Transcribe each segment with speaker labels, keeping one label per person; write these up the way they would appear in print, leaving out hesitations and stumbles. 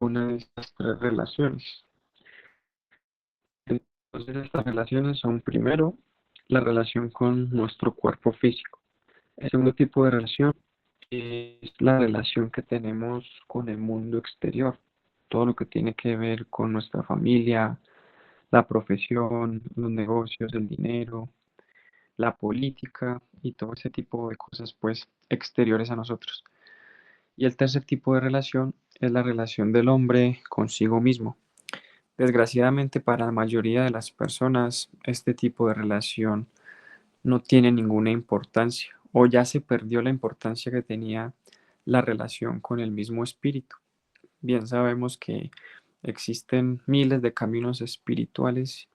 Speaker 1: una de estas tres relaciones. Entonces, estas relaciones son primero la relación con nuestro cuerpo físico. El segundo tipo de relación es la relación que tenemos con el mundo exterior, todo lo que tiene que ver con nuestra familia, la profesión, los negocios, el dinero, la política y todo ese tipo de cosas pues exteriores a nosotros. Y el tercer tipo de relación es la relación del hombre consigo mismo. Desgraciadamente para la mayoría de las personas este tipo de relación no tiene ninguna importancia o ya se perdió la importancia que tenía la relación con el mismo espíritu. Bien sabemos que existen miles de caminos espirituales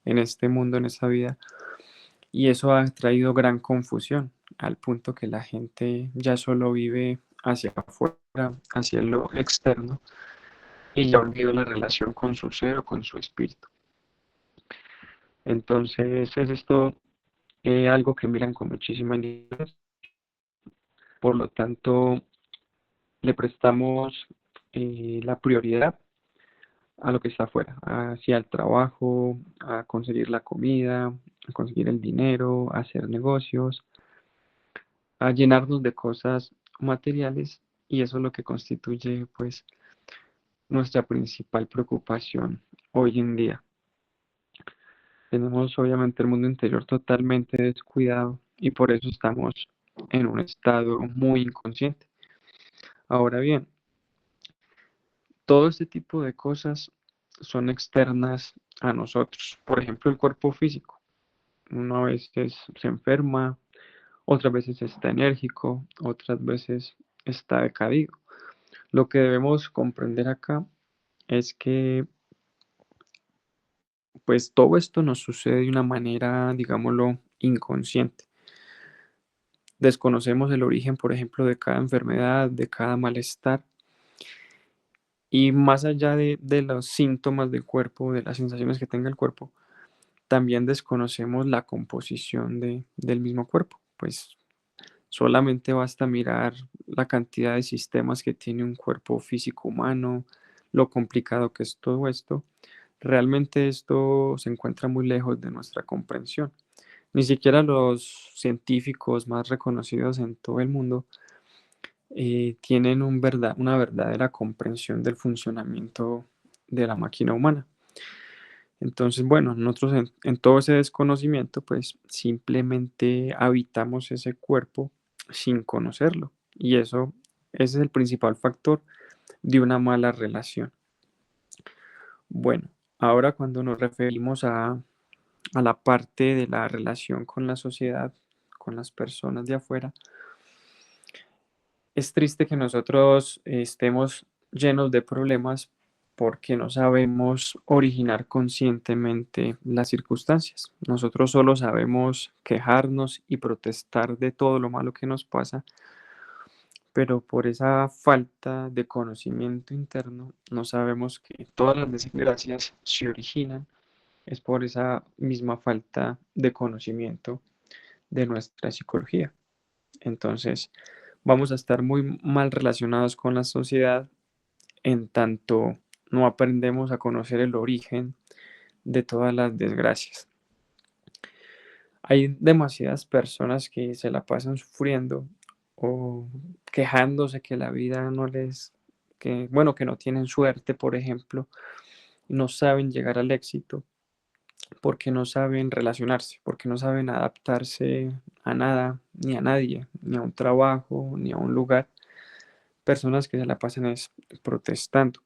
Speaker 1: en este mundo, en esta vida, y eso ha traído gran confusión, al punto que la gente ya solo vive hacia afuera, hacia lo externo, y ya olvidó la relación con su ser o con su espíritu. Entonces es esto algo que miran con muchísima indiferencia. Por lo tanto, le prestamos la prioridad a lo que está afuera, hacia el trabajo, a conseguir la comida, a conseguir el dinero, a hacer negocios, a llenarnos de cosas materiales, y eso es lo que constituye pues nuestra principal preocupación hoy en día. Tenemos obviamente el mundo interior totalmente descuidado y por eso estamos en un estado muy inconsciente. Ahora bien, todo este tipo de cosas son externas a nosotros. Por ejemplo, el cuerpo físico. Uno a veces se enferma, otras veces está enérgico, otras veces está decaído. Lo que debemos comprender acá es que pues todo esto nos sucede de una manera, digámoslo, inconsciente. Desconocemos el origen, por ejemplo, de cada enfermedad, de cada malestar, y más allá de los síntomas del cuerpo, de las sensaciones que tenga el cuerpo, también desconocemos la composición del mismo cuerpo. Pues solamente basta mirar la cantidad de sistemas que tiene un cuerpo físico humano, lo complicado que es todo esto. Realmente esto se encuentra muy lejos de nuestra comprensión. Ni siquiera los científicos más reconocidos en todo el mundo tienen una verdadera comprensión del funcionamiento de la máquina humana. Entonces, bueno, nosotros en todo ese desconocimiento, pues simplemente habitamos ese cuerpo sin conocerlo. Y eso, ese es el principal factor de una mala relación. Bueno, ahora cuando nos referimos a la parte de la relación con la sociedad, con las personas de afuera, es triste que nosotros estemos llenos de problemas porque no sabemos originar conscientemente las circunstancias. Nosotros solo sabemos quejarnos y protestar de todo lo malo que nos pasa, pero por esa falta de conocimiento interno no sabemos que todas las desgracias se originan es por esa misma falta de conocimiento de nuestra psicología. Entonces, vamos a estar muy mal relacionados con la sociedad en tanto no aprendemos a conocer el origen de todas las desgracias. Hay demasiadas personas que se la pasan sufriendo o quejándose que la vida no les, que bueno, que no tienen suerte, por ejemplo, no saben llegar al éxito porque no saben relacionarse, porque no saben adaptarse a nada, ni a nadie, ni a un trabajo, ni a un lugar. Personas que se la pasan es protestando.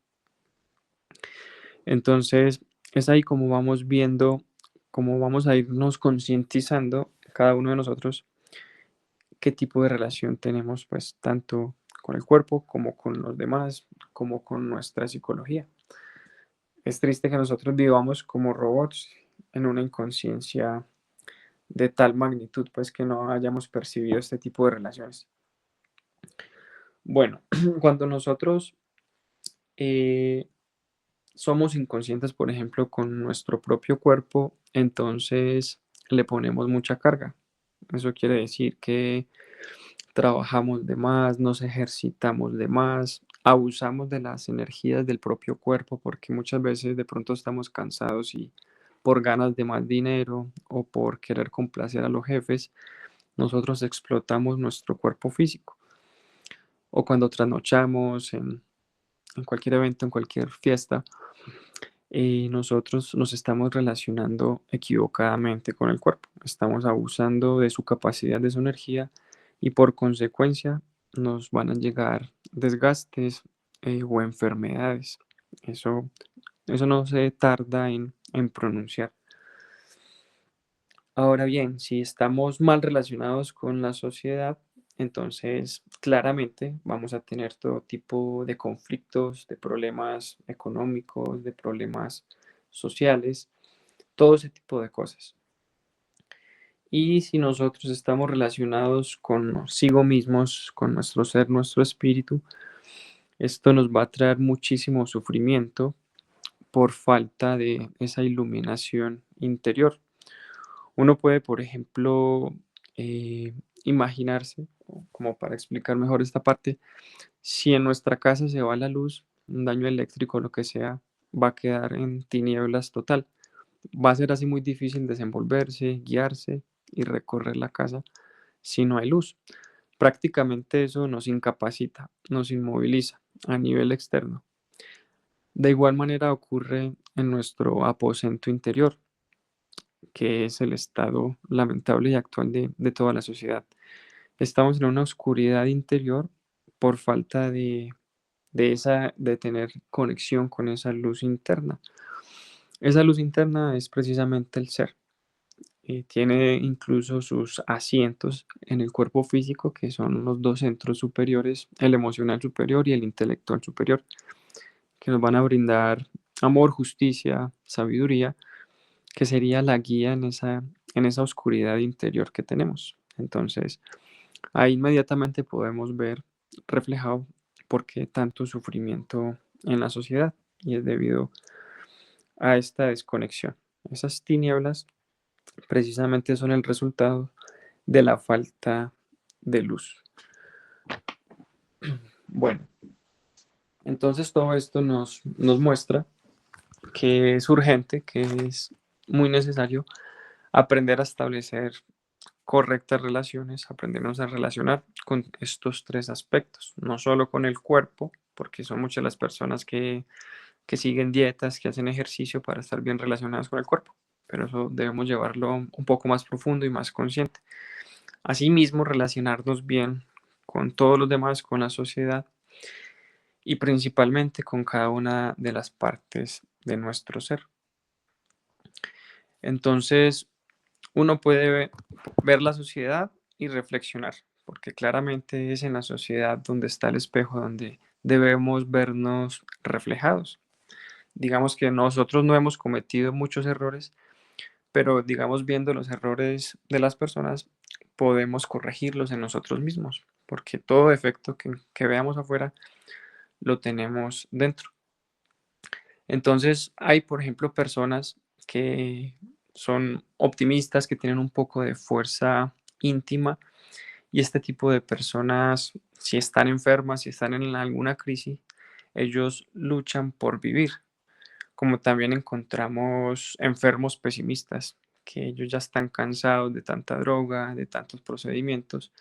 Speaker 1: Entonces, es ahí como vamos viendo, cómo vamos a irnos concientizando cada uno de nosotros qué tipo de relación tenemos, pues, tanto con el cuerpo como con los demás, como con nuestra psicología. Es triste que nosotros vivamos como robots en una inconsciencia de tal magnitud, pues, que no hayamos percibido este tipo de relaciones. Bueno, cuando nosotros eh, somos inconscientes, por ejemplo, con nuestro propio cuerpo, entonces le ponemos mucha carga. Eso quiere decir que trabajamos de más, nos ejercitamos de más, abusamos de las energías del propio cuerpo porque muchas veces de pronto estamos cansados y por ganas de más dinero o por querer complacer a los jefes, nosotros explotamos nuestro cuerpo físico. O cuando trasnochamos en cualquier evento, en cualquier fiesta, nosotros nos estamos relacionando equivocadamente con el cuerpo. Estamos abusando de su capacidad, de su energía y por consecuencia nos van a llegar desgastes o enfermedades. Eso, eso no se tarda en pronunciar. Ahora bien, si estamos mal relacionados con la sociedad, entonces claramente vamos a tener todo tipo de conflictos, de problemas económicos, de problemas sociales, todo ese tipo de cosas. Y si nosotros estamos relacionados consigo mismos, con nuestro ser, nuestro espíritu, esto nos va a traer muchísimo sufrimiento por falta de esa iluminación interior. Uno puede, por ejemplo, eh, imaginarse, como para explicar mejor esta parte, si en nuestra casa se va la luz, un daño eléctrico, lo que sea, va a quedar en tinieblas total. Va a ser así muy difícil desenvolverse, guiarse y recorrer la casa si no hay luz. Prácticamente eso nos incapacita, nos inmoviliza a nivel externo. De igual manera ocurre en nuestro aposento interior, que es el estado lamentable y actual de toda la sociedad. Estamos en una oscuridad interior por falta de tener conexión con esa luz interna. Esa luz interna es precisamente el ser. Tiene incluso sus asientos en el cuerpo físico, que son los dos centros superiores, el emocional superior y el intelectual superior, que nos van a brindar amor, justicia, sabiduría, que sería la guía en esa oscuridad interior que tenemos. Entonces, ahí inmediatamente podemos ver reflejado por qué tanto sufrimiento en la sociedad y es debido a esta desconexión. Esas tinieblas precisamente son el resultado de la falta de luz. Bueno, entonces todo esto nos muestra que es urgente, que es muy necesario aprender a establecer correctas relaciones, aprendernos a relacionar con estos tres aspectos, no solo con el cuerpo, porque son muchas las personas que siguen dietas, que hacen ejercicio para estar bien relacionadas con el cuerpo, pero eso debemos llevarlo un poco más profundo y más consciente. Asimismo, relacionarnos bien con todos los demás, con la sociedad y principalmente con cada una de las partes de nuestro ser. Entonces, uno puede ver la sociedad y reflexionar, porque claramente es en la sociedad donde está el espejo, donde debemos vernos reflejados. Digamos que nosotros no hemos cometido muchos errores, pero digamos viendo los errores de las personas, podemos corregirlos en nosotros mismos, porque todo defecto que veamos afuera lo tenemos dentro. Entonces hay, por ejemplo, personas que son optimistas, que tienen un poco de fuerza íntima y este tipo de personas, si están enfermas, si están en alguna crisis, ellos luchan por vivir, como también encontramos enfermos pesimistas, que ellos ya están cansados de tanta droga, de tantos procedimientos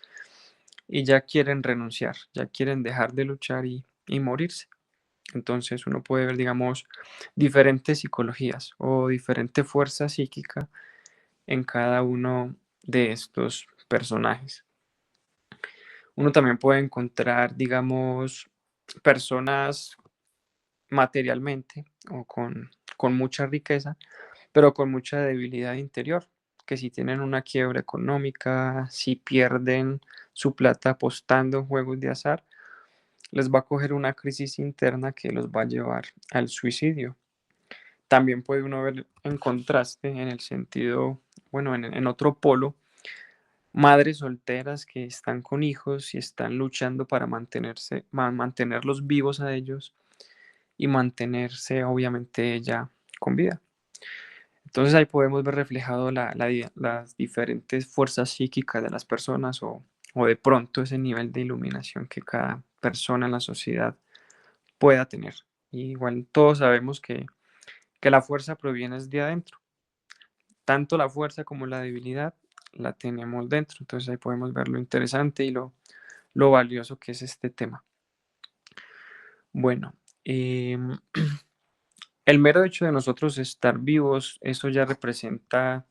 Speaker 1: y ya quieren renunciar, ya quieren dejar de luchar y morirse. Entonces uno puede ver, digamos, diferentes psicologías o diferente fuerza psíquica en cada uno de estos personajes. Uno también puede encontrar, digamos, personas materialmente o con mucha riqueza, pero con mucha debilidad interior, que si tienen una quiebra económica, si pierden su plata apostando en juegos de azar, les va a coger una crisis interna que los va a llevar al suicidio. También puede uno ver en contraste, en el sentido, bueno, en otro polo, madres solteras que están con hijos y están luchando para mantenerlos vivos a ellos y mantenerse obviamente ella con vida. Entonces ahí podemos ver reflejado las diferentes fuerzas psíquicas de las personas o de pronto ese nivel de iluminación que cada persona en la sociedad pueda tener. Y igual todos sabemos que la fuerza proviene de adentro. Tanto la fuerza como la debilidad la tenemos dentro. Entonces ahí podemos ver lo interesante y lo valioso que es este tema. Bueno, el mero hecho de nosotros estar vivos, eso ya representa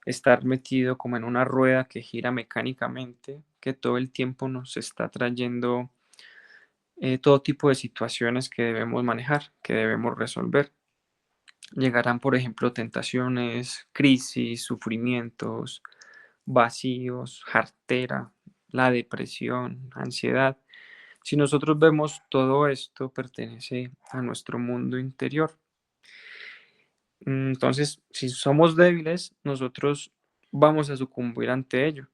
Speaker 1: estar metido como en una rueda que gira mecánicamente, que todo el tiempo nos está trayendo todo tipo de situaciones que debemos manejar, que debemos resolver. Llegarán, por ejemplo, tentaciones, crisis, sufrimientos, vacíos, jartera, la depresión, ansiedad. Si nosotros vemos todo esto pertenece a nuestro mundo interior. Entonces, si somos débiles, nosotros vamos a sucumbir ante ello.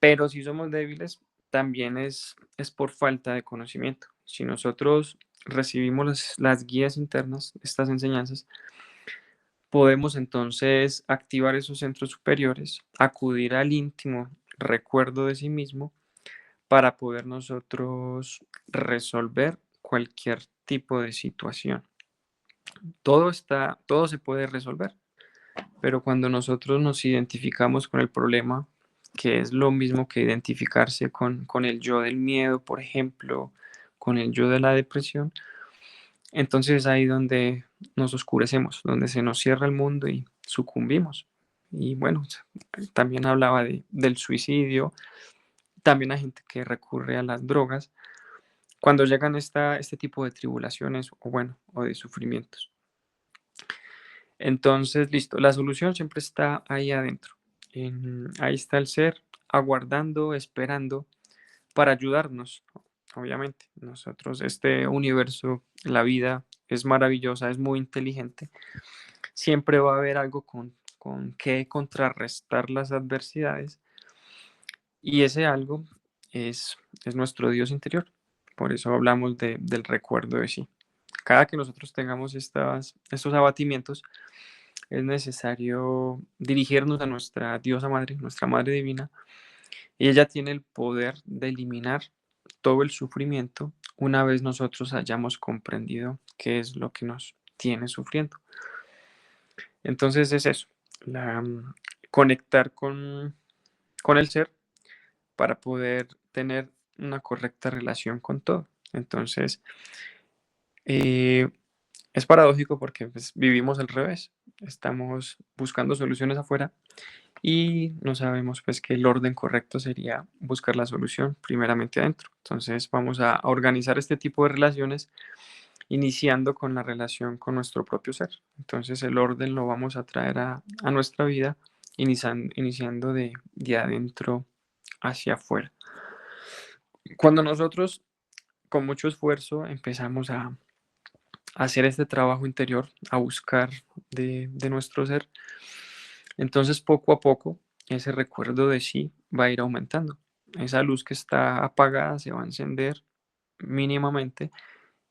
Speaker 1: Pero si somos débiles, también es por falta de conocimiento. Si nosotros recibimos las guías internas, estas enseñanzas, podemos entonces activar esos centros superiores, acudir al íntimo recuerdo de sí mismo para poder nosotros resolver cualquier tipo de situación. Todo se puede resolver, pero cuando nosotros nos identificamos con el problema, que es lo mismo que identificarse con el yo del miedo, por ejemplo, con el yo de la depresión, entonces es ahí donde nos oscurecemos, donde se nos cierra el mundo y sucumbimos. Y bueno, también hablaba del suicidio, también hay gente que recurre a las drogas cuando llegan este tipo de tribulaciones o bueno, o de sufrimientos. Entonces, listo, la solución siempre está ahí adentro. Ahí está el ser aguardando, esperando para ayudarnos. Obviamente, nosotros, este universo, la vida es maravillosa, es muy inteligente. Siempre va a haber algo con que contrarrestar las adversidades y ese algo es nuestro Dios interior. Por eso hablamos del recuerdo de sí. Cada que nosotros tengamos estos abatimientos, es necesario dirigirnos a nuestra diosa madre, nuestra madre divina, y ella tiene el poder de eliminar todo el sufrimiento una vez nosotros hayamos comprendido qué es lo que nos tiene sufriendo. Entonces es eso, conectar con el ser para poder tener una correcta relación con todo. Entonces, eh, es paradójico porque pues, vivimos al revés. Estamos buscando soluciones afuera y no sabemos pues que el orden correcto sería buscar la solución primeramente adentro. Entonces vamos a organizar este tipo de relaciones iniciando con la relación con nuestro propio ser. Entonces el orden lo vamos a traer a nuestra vida iniciando de adentro hacia afuera. Cuando nosotros con mucho esfuerzo empezamos a hacer este trabajo interior, a buscar de nuestro ser, entonces poco a poco ese recuerdo de sí va a ir aumentando. Esa luz que está apagada se va a encender mínimamente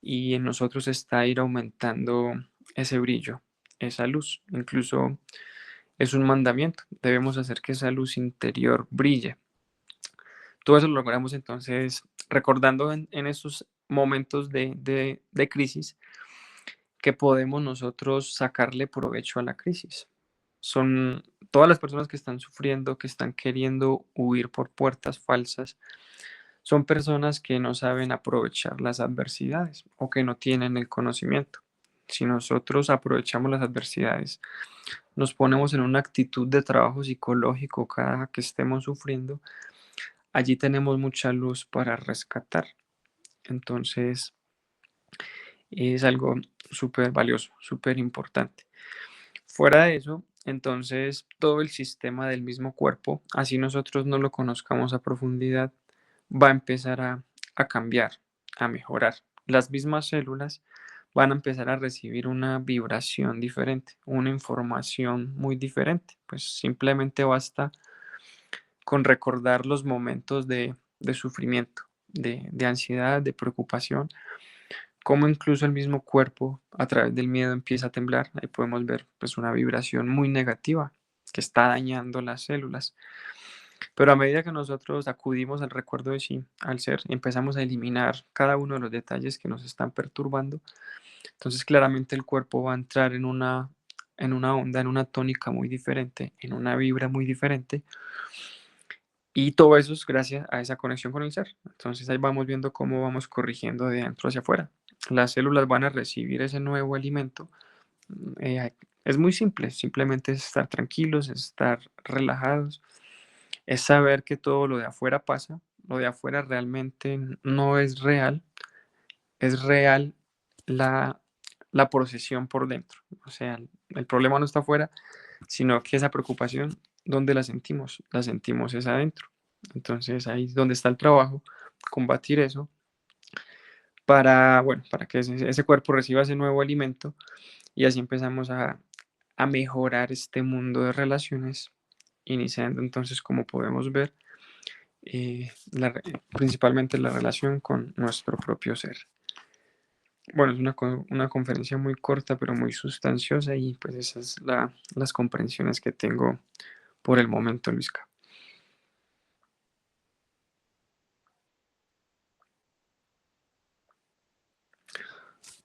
Speaker 1: y en nosotros está a ir aumentando ese brillo, esa luz. Incluso es un mandamiento, debemos hacer que esa luz interior brille. Todo eso lo logramos entonces recordando en esos momentos de crisis que podemos nosotros sacarle provecho a la crisis. Son todas las personas que están sufriendo, que están queriendo huir por puertas falsas, son personas que no saben aprovechar las adversidades o que no tienen el conocimiento. Si nosotros aprovechamos las adversidades, nos ponemos en una actitud de trabajo psicológico cada que estemos sufriendo, allí tenemos mucha luz para rescatar. Entonces, es algo súper valioso, súper importante. Fuera de eso, entonces todo el sistema del mismo cuerpo, así nosotros no lo conozcamos a profundidad, va a empezar a cambiar, a mejorar. Las mismas células van a empezar a recibir una vibración diferente, una información muy diferente. Pues simplemente basta con recordar los momentos de sufrimiento, de ansiedad, de preocupación, como incluso el mismo cuerpo a través del miedo empieza a temblar. Ahí podemos ver pues una vibración muy negativa que está dañando las células. Pero a medida que nosotros acudimos al recuerdo de sí, al ser, empezamos a eliminar cada uno de los detalles que nos están perturbando, entonces claramente el cuerpo va a entrar en una onda, en una tónica muy diferente, en una vibra muy diferente, y todo eso es gracias a esa conexión con el ser. Entonces ahí vamos viendo cómo vamos corrigiendo de dentro hacia afuera. Las células van a recibir ese nuevo alimento. Es muy simple, simplemente es estar tranquilos, es estar relajados, es saber que todo lo de afuera pasa, lo de afuera realmente no es real, es real la, la procesión por dentro. O sea, el problema no está afuera, sino que esa preocupación, ¿dónde la sentimos? La sentimos es adentro. Entonces ahí es donde está el trabajo, combatir eso para, bueno, para que ese cuerpo reciba ese nuevo alimento y así empezamos a mejorar este mundo de relaciones, iniciando entonces, como podemos ver, principalmente la relación con nuestro propio ser. Bueno, es una conferencia muy corta, pero muy sustanciosa y pues esas es las comprensiones que tengo por el momento, Luisca.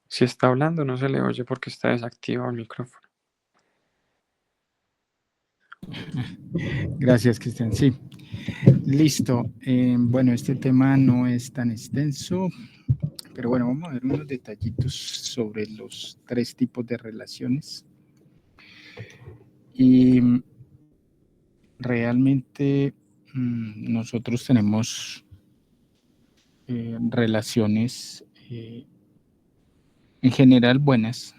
Speaker 1: Si está hablando, no se le oye porque está desactivado el micrófono.
Speaker 2: Gracias, Cristian. Sí, listo. Bueno, este tema no es tan extenso, pero bueno, vamos a ver unos detallitos sobre los 3 tipos de relaciones. Y realmente nosotros tenemos relaciones en general buenas.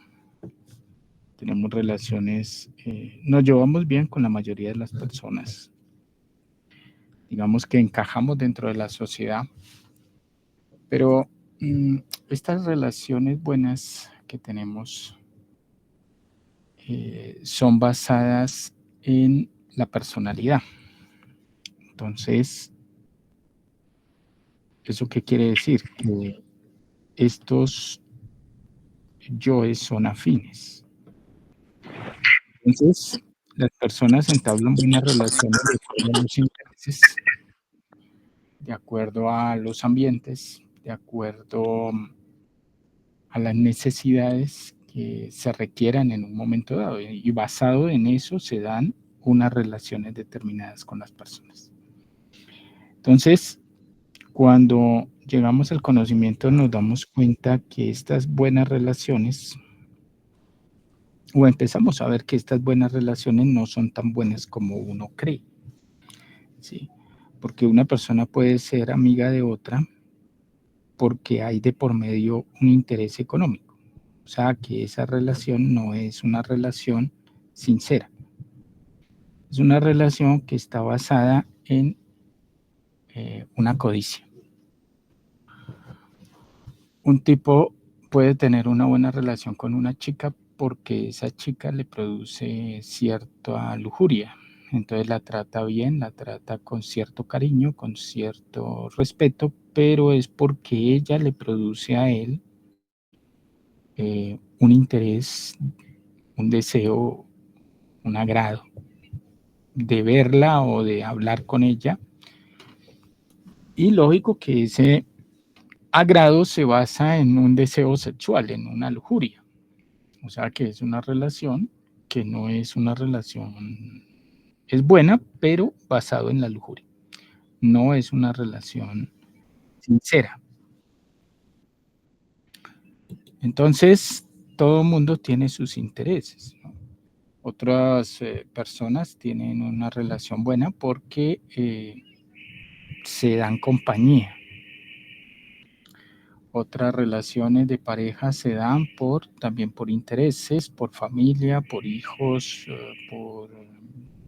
Speaker 2: Tenemos relaciones, nos llevamos bien con la mayoría de las personas. Digamos que encajamos dentro de la sociedad, pero estas relaciones buenas que tenemos son basadas en la personalidad. Entonces, ¿eso qué quiere decir? Que estos yoes son afines. Entonces, las personas entablan buenas relaciones de acuerdo a los intereses, de acuerdo a los ambientes, de acuerdo a las necesidades que se requieran en un momento dado. Y basado en eso se dan unas relaciones determinadas con las personas. Entonces, cuando llegamos al conocimiento nos damos cuenta que estas buenas relaciones, o empezamos a ver que estas buenas relaciones no son tan buenas como uno cree. ¿Sí? Porque una persona puede ser amiga de otra porque hay de por medio un interés económico. O sea, que esa relación no es una relación sincera. Es una relación que está basada en una codicia. Un tipo puede tener una buena relación con una chica porque esa chica le produce cierta lujuria. Entonces la trata bien, la trata con cierto cariño, con cierto respeto, pero es porque ella le produce a él un interés, un deseo, un agrado de verla o de hablar con ella. Y lógico que ese agrado se basa en un deseo sexual, en una lujuria. O sea que es una relación que no es una relación, es buena, pero basado en la lujuria. No es una relación sincera. Entonces, todo el mundo tiene sus intereses, ¿no? Otras personas tienen una relación buena porque se dan compañía. Otras relaciones de pareja se dan también por intereses, por familia, por hijos, por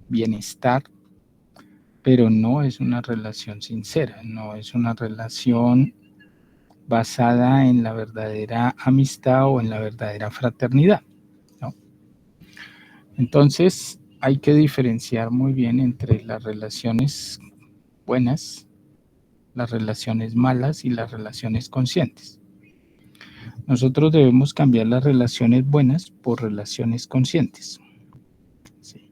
Speaker 2: bienestar, pero no es una relación sincera, no es una relación basada en la verdadera amistad o en la verdadera fraternidad, ¿no? Entonces, hay que diferenciar muy bien entre las relaciones buenas, las relaciones malas y las relaciones conscientes. Nosotros debemos cambiar las relaciones buenas por relaciones conscientes. ¿Sí?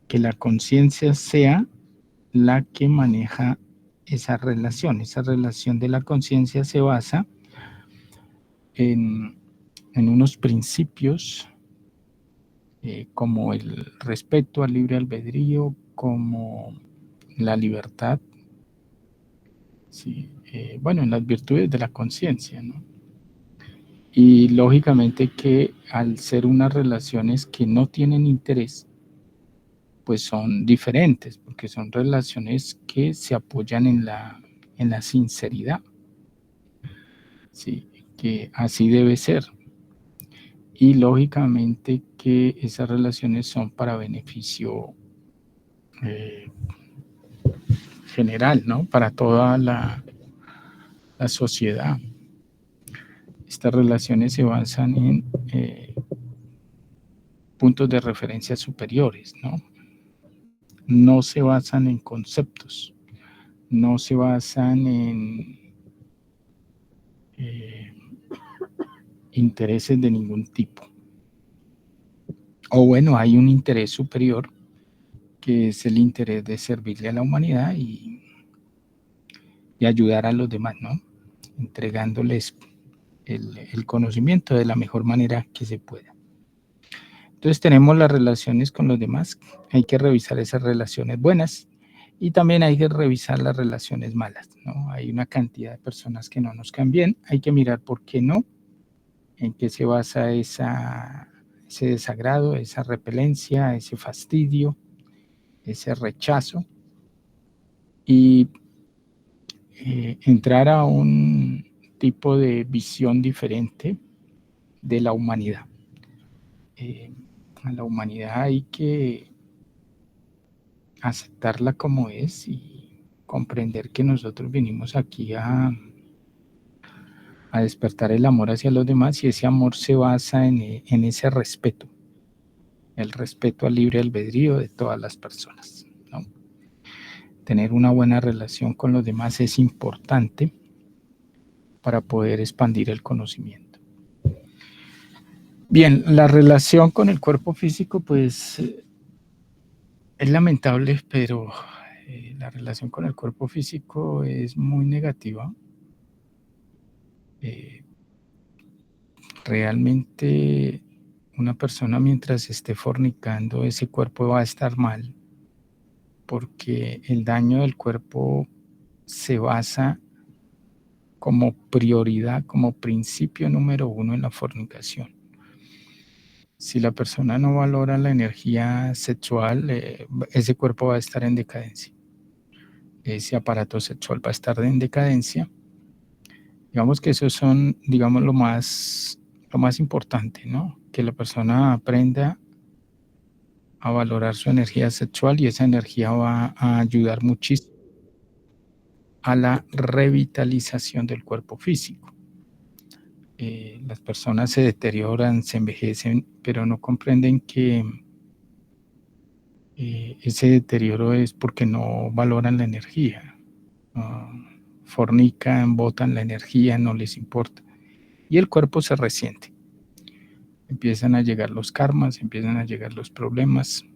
Speaker 2: Que la conciencia sea la que maneja esa relación. Esa relación de la conciencia se basa en unos principios como el respeto al libre albedrío, como la libertad, ¿sí? Bueno, en las virtudes de la conciencia, ¿no? Y lógicamente que al ser unas relaciones que no tienen interés, pues son diferentes, porque son relaciones que se apoyan en la sinceridad, ¿sí? Que así debe ser. Y lógicamente que esas relaciones son para beneficio general, ¿no? Para toda la sociedad. Estas relaciones se basan en puntos de referencia superiores, ¿no? No se basan en conceptos, no se basan en intereses de ningún tipo. O bueno, hay un interés superior que es el interés de servirle a la humanidad y ayudar a los demás, ¿no? Entregándoles el conocimiento de la mejor manera que se pueda. Entonces tenemos las relaciones con los demás, hay que revisar esas relaciones buenas y también hay que revisar las relaciones malas, ¿no? Hay una cantidad de personas que no nos caen bien, hay que mirar por qué no, en qué se basa ese desagrado, esa repelencia, ese fastidio, ese rechazo y entrar a un tipo de visión diferente de la humanidad. A la humanidad hay que aceptarla como es y comprender que nosotros vinimos aquí a despertar el amor hacia los demás y ese amor se basa en ese respeto, el respeto al libre albedrío de todas las personas, ¿no? Tener una buena relación con los demás es importante para poder expandir el conocimiento. Bien, la relación con el cuerpo físico, pues es lamentable, pero la relación con el cuerpo físico es muy negativa. Realmente una persona mientras esté fornicando, ese cuerpo va a estar mal, porque el daño del cuerpo se basa como prioridad, como principio número uno en la fornicación. Si la persona no valora la energía sexual, ese cuerpo va a estar en decadencia. Ese aparato sexual va a estar en decadencia. Digamos que esos son, digamos, lo más importante, ¿no? Que la persona aprenda a valorar su energía sexual y esa energía va a ayudar muchísimo a la revitalización del cuerpo físico. Las personas se deterioran, se envejecen, pero no comprenden que ese deterioro es porque no valoran la energía. Fornican, botan la energía, no les importa. Y el cuerpo se resiente. Empiezan a llegar los karmas, empiezan a llegar los problemas.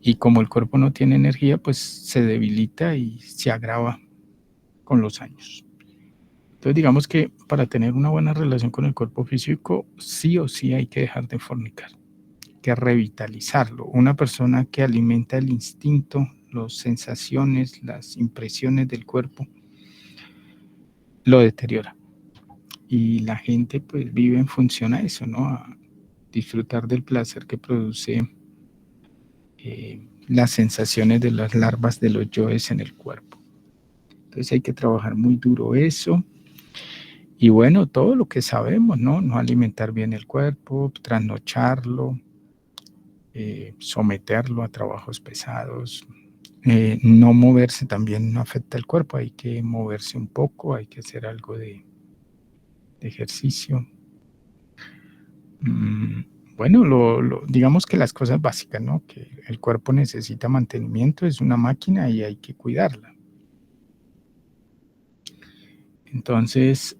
Speaker 2: Y como el cuerpo no tiene energía, pues se debilita y se agrava con los años. Entonces digamos que para tener una buena relación con el cuerpo físico, sí o sí hay que dejar de fornicar, hay que revitalizarlo. Una persona que alimenta el instinto, las sensaciones, las impresiones del cuerpo, lo deteriora. Y la gente pues vive en función a eso, ¿no? A disfrutar del placer que produce las sensaciones de las larvas de los yoes en el cuerpo. Entonces hay que trabajar muy duro eso. Y bueno, todo lo que sabemos, ¿no? No alimentar bien el cuerpo, trasnocharlo, someterlo a trabajos pesados. No moverse también no afecta el cuerpo, hay que moverse un poco, hay que hacer algo de ejercicio. Bueno, digamos que las cosas básicas, ¿no? Que el cuerpo necesita mantenimiento, es una máquina y hay que cuidarla. Entonces,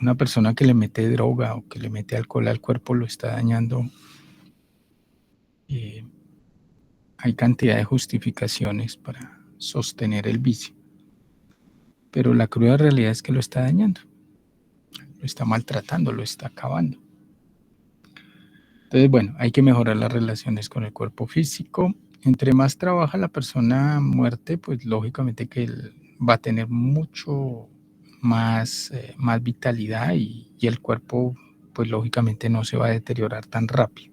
Speaker 2: una persona que le mete droga o que le mete alcohol al cuerpo lo está dañando hay cantidad de justificaciones para sostener el vicio. Pero la cruda realidad es que lo está dañando, lo está maltratando, lo está acabando. Entonces, bueno, hay que mejorar las relaciones con el cuerpo físico. Entre más trabaja la persona muerte, pues lógicamente que él va a tener mucho más vitalidad y el cuerpo, pues lógicamente no se va a deteriorar tan rápido.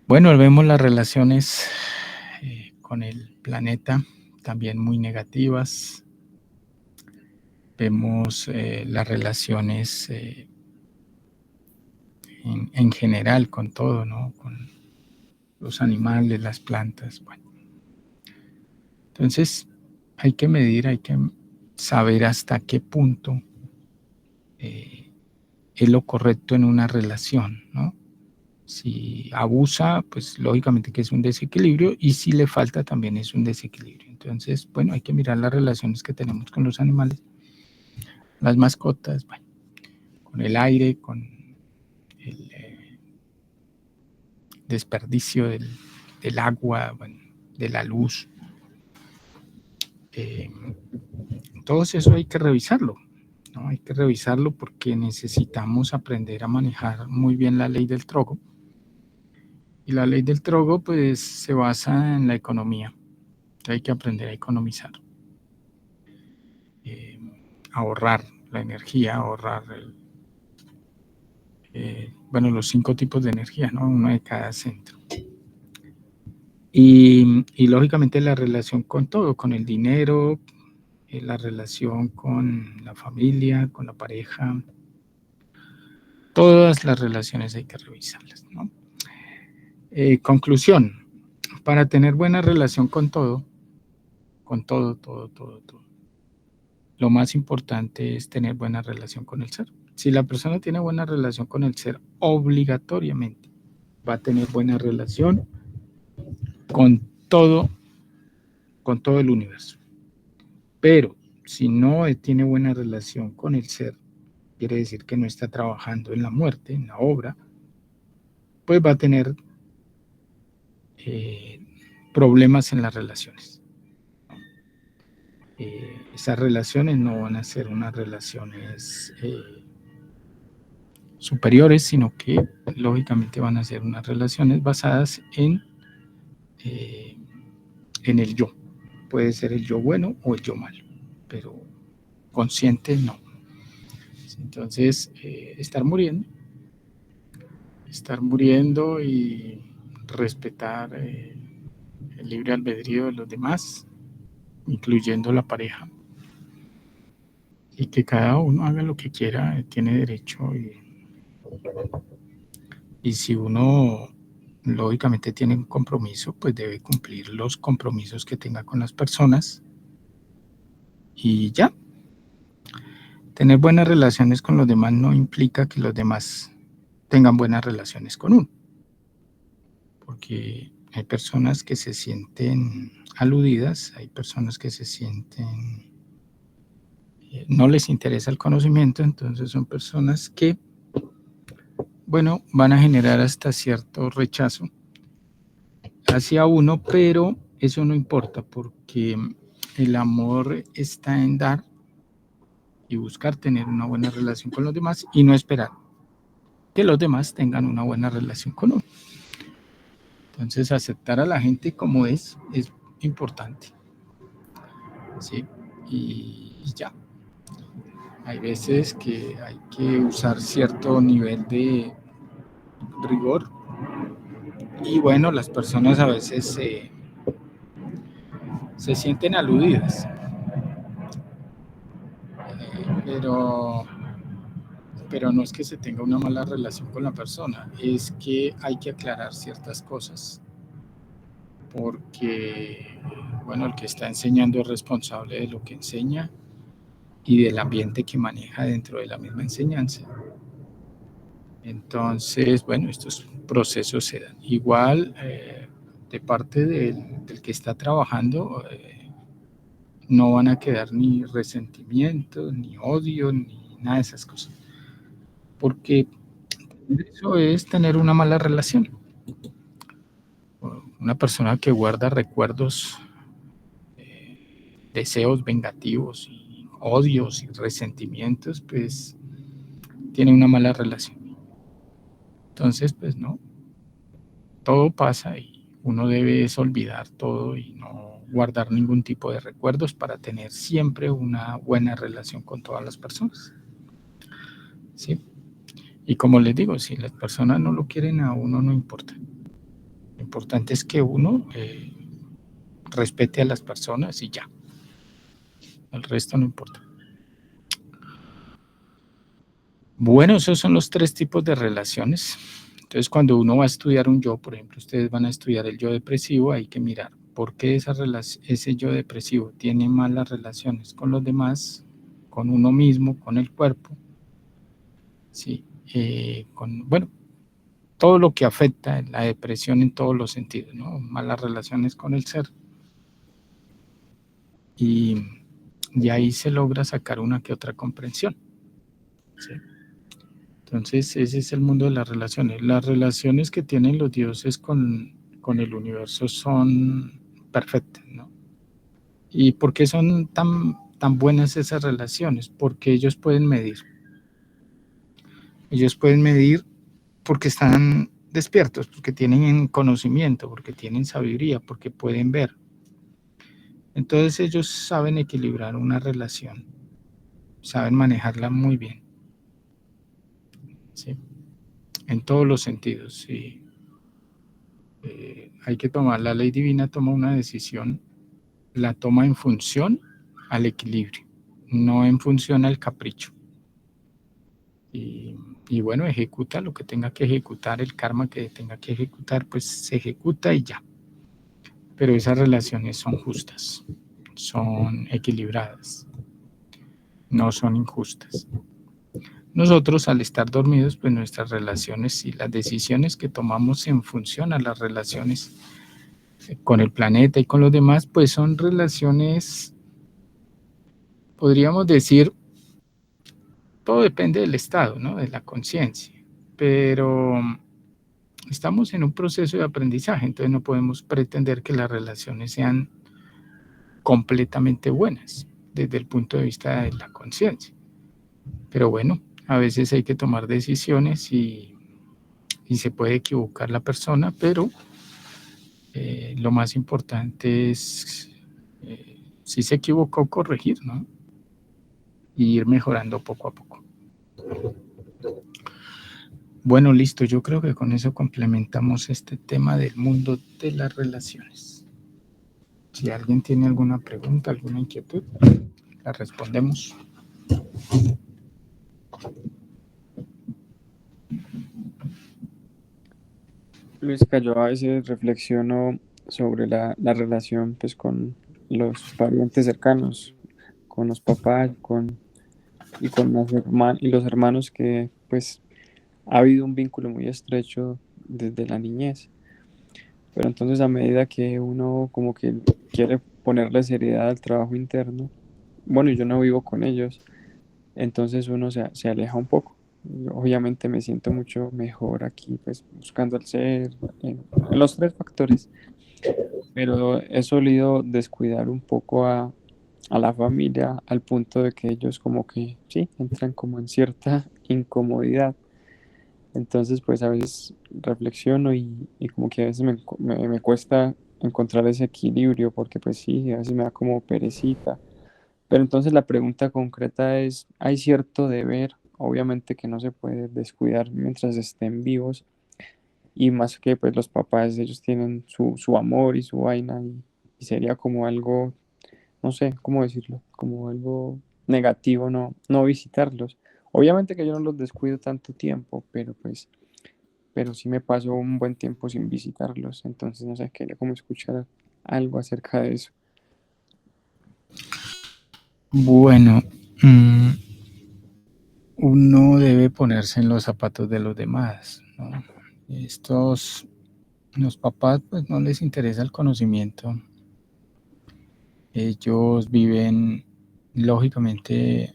Speaker 2: Bueno, vemos las relaciones con el planeta también muy negativas. Vemos las relaciones en general con todo, ¿no? Con los animales, las plantas. Bueno. Entonces, hay que medir, hay que saber hasta qué punto es lo correcto en una relación, ¿no? Si abusa, pues lógicamente que es un desequilibrio, y si le falta también es un desequilibrio. Entonces, bueno, hay que mirar las relaciones que tenemos con los animales, las mascotas, bueno, con el aire, con el desperdicio del agua, bueno, de la luz. Todo eso hay que revisarlo, ¿no? Hay que revisarlo porque necesitamos aprender a manejar muy bien la ley del trogo. Y la ley del trogo pues se basa en la economía. Hay que aprender a economizar, ahorrar la energía, ahorrar los 5 tipos de energía, ¿no? Uno de cada centro. Y lógicamente la relación con todo, con el dinero, la relación con la familia, con la pareja, todas las relaciones hay que revisarlas, ¿no? Conclusión, para tener buena relación con todo, lo más importante es tener buena relación con el ser. Si la persona tiene buena relación con el ser, obligatoriamente va a tener buena relación con todo el universo. Pero si no tiene buena relación con el ser, quiere decir que no está trabajando en la muerte, en la obra, pues va a tener problemas en las relaciones. Esas relaciones no van a ser unas relaciones superiores, sino que lógicamente van a ser unas relaciones basadas en el yo. Puede ser el yo bueno o el yo malo, pero consciente no. Entonces, estar muriendo y respetar el libre albedrío de los demás, incluyendo la pareja, y que cada uno haga lo que quiera, tiene derecho, y si uno lógicamente tiene un compromiso, pues debe cumplir los compromisos que tenga con las personas y ya. Tener buenas relaciones con los demás no implica que los demás tengan buenas relaciones con uno, porque hay personas que se sienten aludidas, hay personas que se sienten, no les interesa el conocimiento, entonces son personas que, bueno, van a generar hasta cierto rechazo hacia uno, pero eso no importa porque el amor está en dar y buscar tener una buena relación con los demás y no esperar que los demás tengan una buena relación con uno. Entonces, aceptar a la gente como es importante, ¿sí? Y ya. Hay veces que hay que usar cierto nivel de rigor y bueno, las personas a veces se sienten aludidas, pero no es que se tenga una mala relación con la persona, es que hay que aclarar ciertas cosas, porque, bueno, el que está enseñando es responsable de lo que enseña y del ambiente que maneja dentro de la misma enseñanza. Entonces, bueno, estos procesos se dan. Igual, de parte del que está trabajando, no van a quedar ni resentimiento, ni odio, ni nada de esas cosas. Porque eso es tener una mala relación. Una persona que guarda recuerdos, deseos vengativos, y odios y resentimientos, pues tiene una mala relación. Entonces, pues no, todo pasa y uno debe olvidar todo y no guardar ningún tipo de recuerdos para tener siempre una buena relación con todas las personas. ¿Sí? Y como les digo, si las personas no lo quieren a uno, no importa. Lo importante es que uno respete a las personas y ya. El resto no importa. Bueno, esos son los 3 tipos de relaciones. Entonces, cuando uno va a estudiar un yo, por ejemplo, ustedes van a estudiar el yo depresivo, hay que mirar por qué ese yo depresivo tiene malas relaciones con los demás, con uno mismo, con el cuerpo, ¿sí? Bueno, todo lo que afecta la depresión en todos los sentidos, ¿no? Malas relaciones con el ser. Y ahí se logra sacar una que otra comprensión, ¿sí? Entonces, ese es el mundo de las relaciones. Las relaciones que tienen los dioses con el universo son perfectas, ¿no? ¿Y por qué son tan buenas esas relaciones? Porque ellos pueden medir. Ellos pueden medir porque están despiertos, porque tienen conocimiento, porque tienen sabiduría, porque pueden ver. Entonces ellos saben equilibrar una relación, saben manejarla muy bien, ¿sí? En todos los sentidos, sí. Hay que tomar, la ley divina toma una decisión, la toma en función al equilibrio, no en función al capricho. Y bueno, ejecuta lo que tenga que ejecutar, el karma que tenga que ejecutar, pues se ejecuta y ya. Pero esas relaciones son justas, son equilibradas, no son injustas. Nosotros, al estar dormidos, pues nuestras relaciones y las decisiones que tomamos en función a las relaciones con el planeta y con los demás, pues son relaciones, podríamos decir, todo depende del estado, ¿no? De la conciencia, pero estamos en un proceso de aprendizaje, entonces no podemos pretender que las relaciones sean completamente buenas desde el punto de vista de la conciencia. Pero bueno, a veces hay que tomar decisiones y se puede equivocar la persona, pero lo más importante es, si se equivocó, corregir, ¿no? Y ir mejorando poco a poco. Bueno, listo, yo creo que con eso complementamos este tema del mundo de las relaciones. Si alguien tiene alguna pregunta, alguna inquietud, la respondemos.
Speaker 1: Luisca, yo a veces reflexiono sobre la relación pues con los parientes cercanos, con los papás, y con y los hermanos que pues ha habido un vínculo muy estrecho desde la niñez. Pero entonces a medida que uno como que quiere ponerle seriedad al trabajo interno, bueno, yo no vivo con ellos, entonces uno se aleja un poco. Yo obviamente me siento mucho mejor aquí, pues buscando el ser, en los 3 factores, pero he solido descuidar un poco a la familia al punto de que ellos como que, sí, entran como en cierta incomodidad. Entonces, pues a veces reflexiono y como que a veces me cuesta encontrar ese equilibrio porque pues sí, a veces me da como perecita. Pero entonces la pregunta concreta es, ¿hay cierto deber? Obviamente que no se puede descuidar mientras estén vivos y más que pues los papás, ellos tienen su amor y su vaina y sería como algo, no sé, ¿cómo decirlo? Como algo negativo no visitarlos. Obviamente que yo no los descuido tanto tiempo, pero sí me paso un buen tiempo sin visitarlos, entonces no sé, quería como escuchar algo acerca de eso.
Speaker 2: Bueno, uno debe ponerse en los zapatos de los demás, ¿no? Los papás, pues no les interesa el conocimiento. Ellos viven, lógicamente,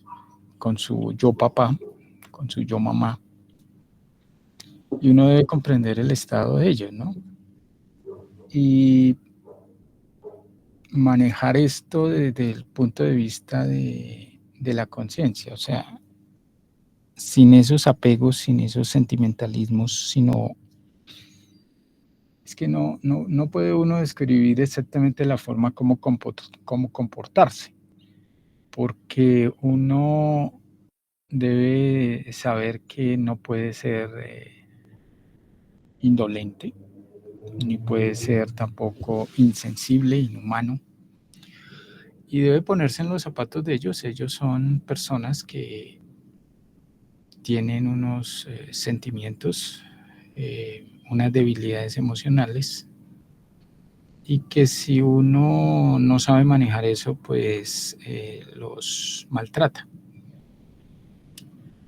Speaker 2: con su yo papá, con su yo mamá, y uno debe comprender el estado de ellos, ¿no? y manejar esto desde el punto de vista de la conciencia, o sea, sin esos apegos, sin esos sentimentalismos, sino es que no puede uno describir exactamente la forma como comportarse, porque uno debe saber que no puede ser indolente, ni puede ser tampoco insensible, inhumano, y debe ponerse en los zapatos de ellos. Ellos son personas que tienen unos sentimientos, unas debilidades emocionales, y que si uno no sabe manejar eso, pues los maltrata,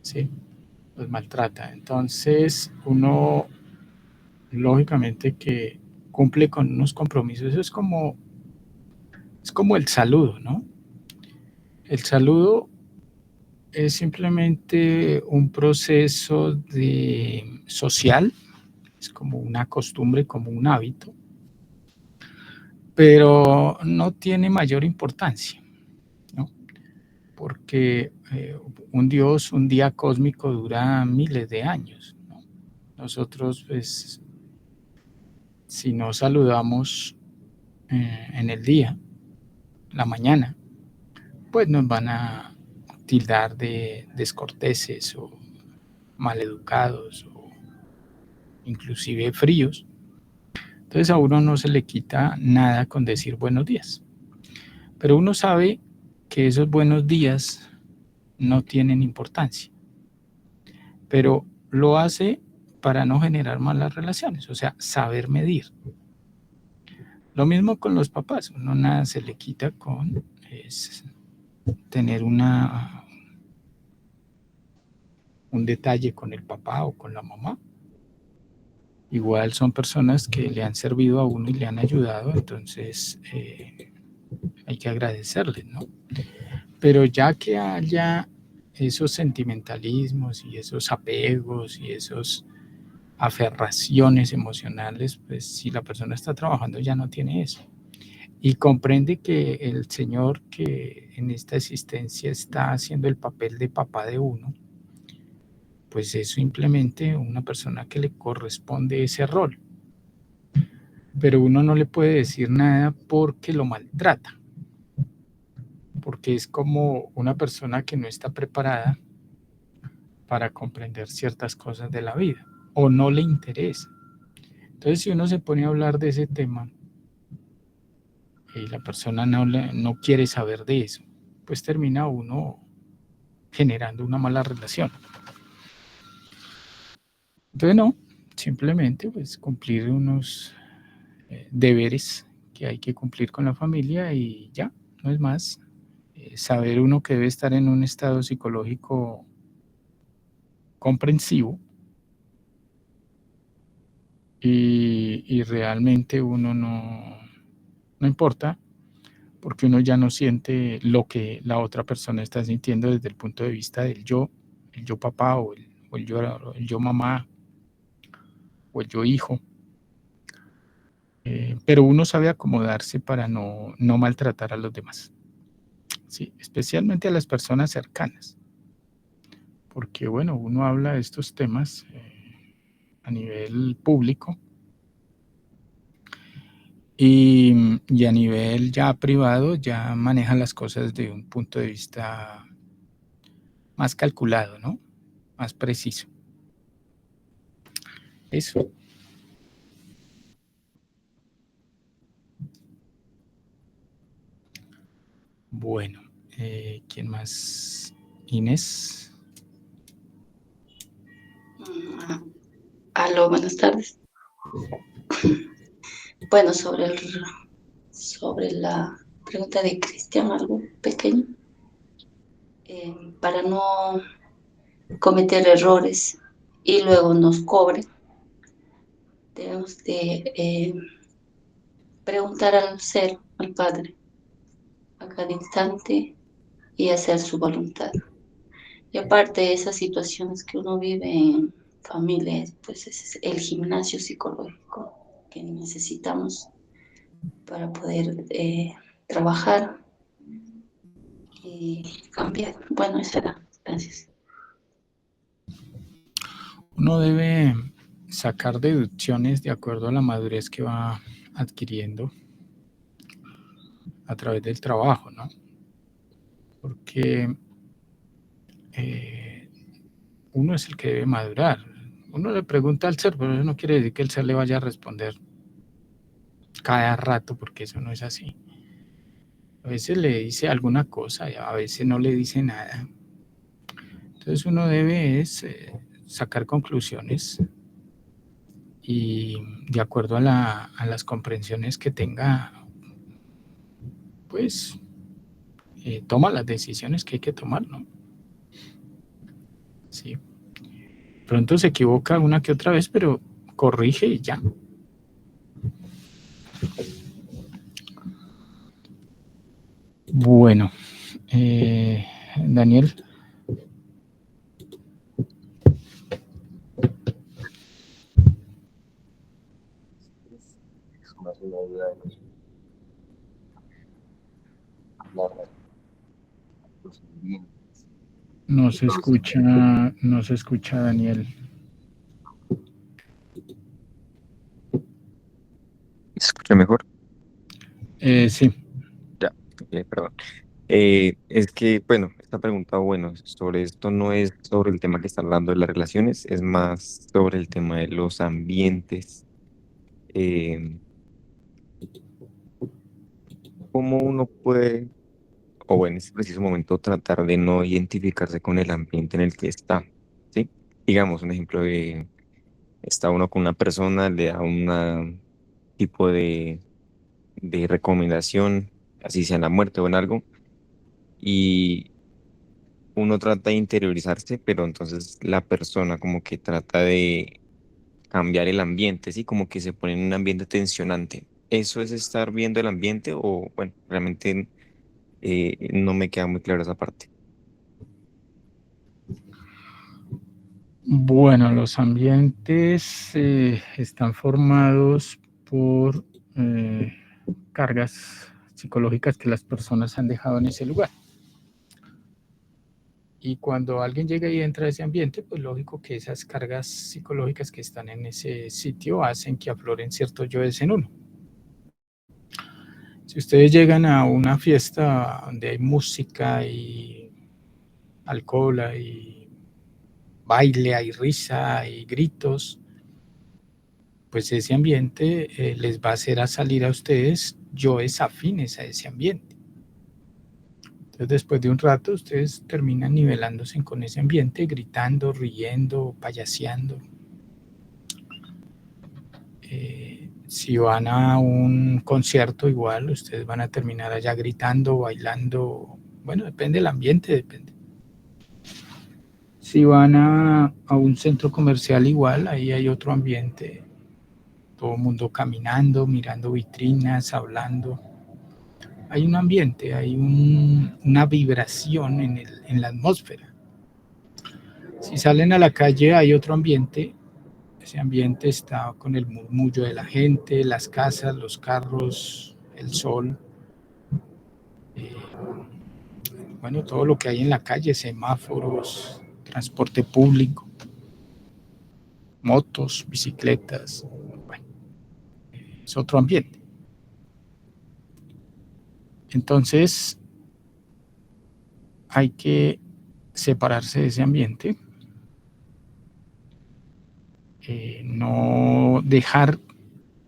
Speaker 2: ¿sí? Los maltrata. Entonces, uno, lógicamente, que cumple con unos compromisos. Eso es como el saludo, ¿no? El saludo es simplemente un proceso social, es como una costumbre, como un hábito, pero no tiene mayor importancia, ¿no? Porque un Dios, un día cósmico dura miles de años, ¿no? Nosotros, pues, si no saludamos en el día, la mañana, pues nos van a tildar de descorteses o maleducados o inclusive fríos. Entonces a uno no se le quita nada con decir buenos días, pero uno sabe que esos buenos días no tienen importancia, pero lo hace para no generar malas relaciones, o sea, saber medir. Lo mismo con los papás, uno nada se le quita con tener un detalle con el papá o con la mamá. Igual son personas que le han servido a uno y le han ayudado, entonces hay que agradecerles, ¿no? Pero ya que haya esos sentimentalismos y esos apegos y esos aferraciones emocionales, pues si la persona está trabajando ya no tiene eso. Y comprende que el Señor que en esta existencia está haciendo el papel de papá de uno, pues es simplemente una persona que le corresponde ese rol. Pero uno no le puede decir nada porque lo maltrata, porque es como una persona que no está preparada para comprender ciertas cosas de la vida o no le interesa. Entonces, si uno se pone a hablar de ese tema y la persona no quiere saber de eso, pues termina uno generando una mala relación. Entonces, no, simplemente pues cumplir unos deberes que hay que cumplir con la familia y ya, no es más. Saber uno que debe estar en un estado psicológico comprensivo y realmente uno no importa porque uno ya no siente lo que la otra persona está sintiendo desde el punto de vista del yo, el yo papá o el yo mamá o el yo hijo. Pero uno sabe acomodarse para no maltratar a los demás, ¿sí? Especialmente a las personas cercanas, porque bueno, uno habla de estos temas a nivel público y a nivel ya privado ya maneja las cosas de un punto de vista más calculado, ¿no? Más preciso. Eso. Bueno, ¿quién más? Inés.
Speaker 3: Aló, buenas tardes. Bueno, sobre la pregunta de Cristian, algo pequeño, para no cometer errores y luego nos cobren, debemos de preguntar al ser, al Padre, a cada instante y hacer su voluntad. Y aparte de esas situaciones que uno vive en familia, pues ese es el gimnasio psicológico que necesitamos para poder trabajar y cambiar. Bueno, eso era. Gracias.
Speaker 2: Uno debe sacar deducciones de acuerdo a la madurez que va adquiriendo a través del trabajo, ¿no? Porque uno es el que debe madurar. Uno le pregunta al ser, pero eso no quiere decir que el ser le vaya a responder cada rato, porque eso no es así. A veces le dice alguna cosa y a veces no le dice nada. Entonces uno debe sacar conclusiones y de acuerdo a las comprensiones que tenga, pues toma las decisiones que hay que tomar, ¿no? Sí. Pronto se equivoca una que otra vez, pero corrige y ya. Bueno, Daniel.
Speaker 4: Es más una duda de los ambientes.
Speaker 2: No se escucha, Daniel.
Speaker 4: ¿Se escucha mejor?
Speaker 2: Sí.
Speaker 4: Ya, perdón. Es que, bueno, esta pregunta, bueno, sobre esto no es sobre el tema que está hablando de las relaciones, es más sobre el tema de los ambientes. Eh, ¿Cómo uno puede, o en este preciso momento, tratar de no identificarse con el ambiente en el que está? ¿Sí? Digamos, un ejemplo de, está uno con una persona, le da un tipo de recomendación, así sea en la muerte o en algo, y uno trata de interiorizarse, pero entonces la persona como que trata de cambiar el ambiente, ¿sí? Como que se pone en un ambiente tensionante. ¿Eso es estar viendo el ambiente o, bueno, realmente no me queda muy claro esa parte?
Speaker 2: Bueno, los ambientes están formados por cargas psicológicas que las personas han dejado en ese lugar. Y cuando alguien llega y entra a ese ambiente, pues lógico que esas cargas psicológicas que están en ese sitio hacen que afloren ciertos yoes en uno. Si ustedes llegan a una fiesta donde hay música y alcohol, hay baile, hay risa, hay gritos, pues ese ambiente les va a hacer a salir a ustedes yoes afines a ese ambiente. Entonces, después de un rato, ustedes terminan nivelándose con ese ambiente, gritando, riendo, payaseando. Si van a un concierto, igual, ustedes van a terminar allá gritando, bailando. Bueno, depende del ambiente, depende. Si van a un centro comercial, igual, ahí hay otro ambiente. Todo el mundo caminando, mirando vitrinas, hablando. Hay un ambiente, hay una vibración en la atmósfera. Si salen a la calle hay otro ambiente, ese ambiente está con el murmullo de la gente, las casas, los carros, el sol, bueno, todo lo que hay en la calle, semáforos, transporte público, motos, bicicletas, bueno, es otro ambiente. Entonces, hay que separarse de ese ambiente, no dejar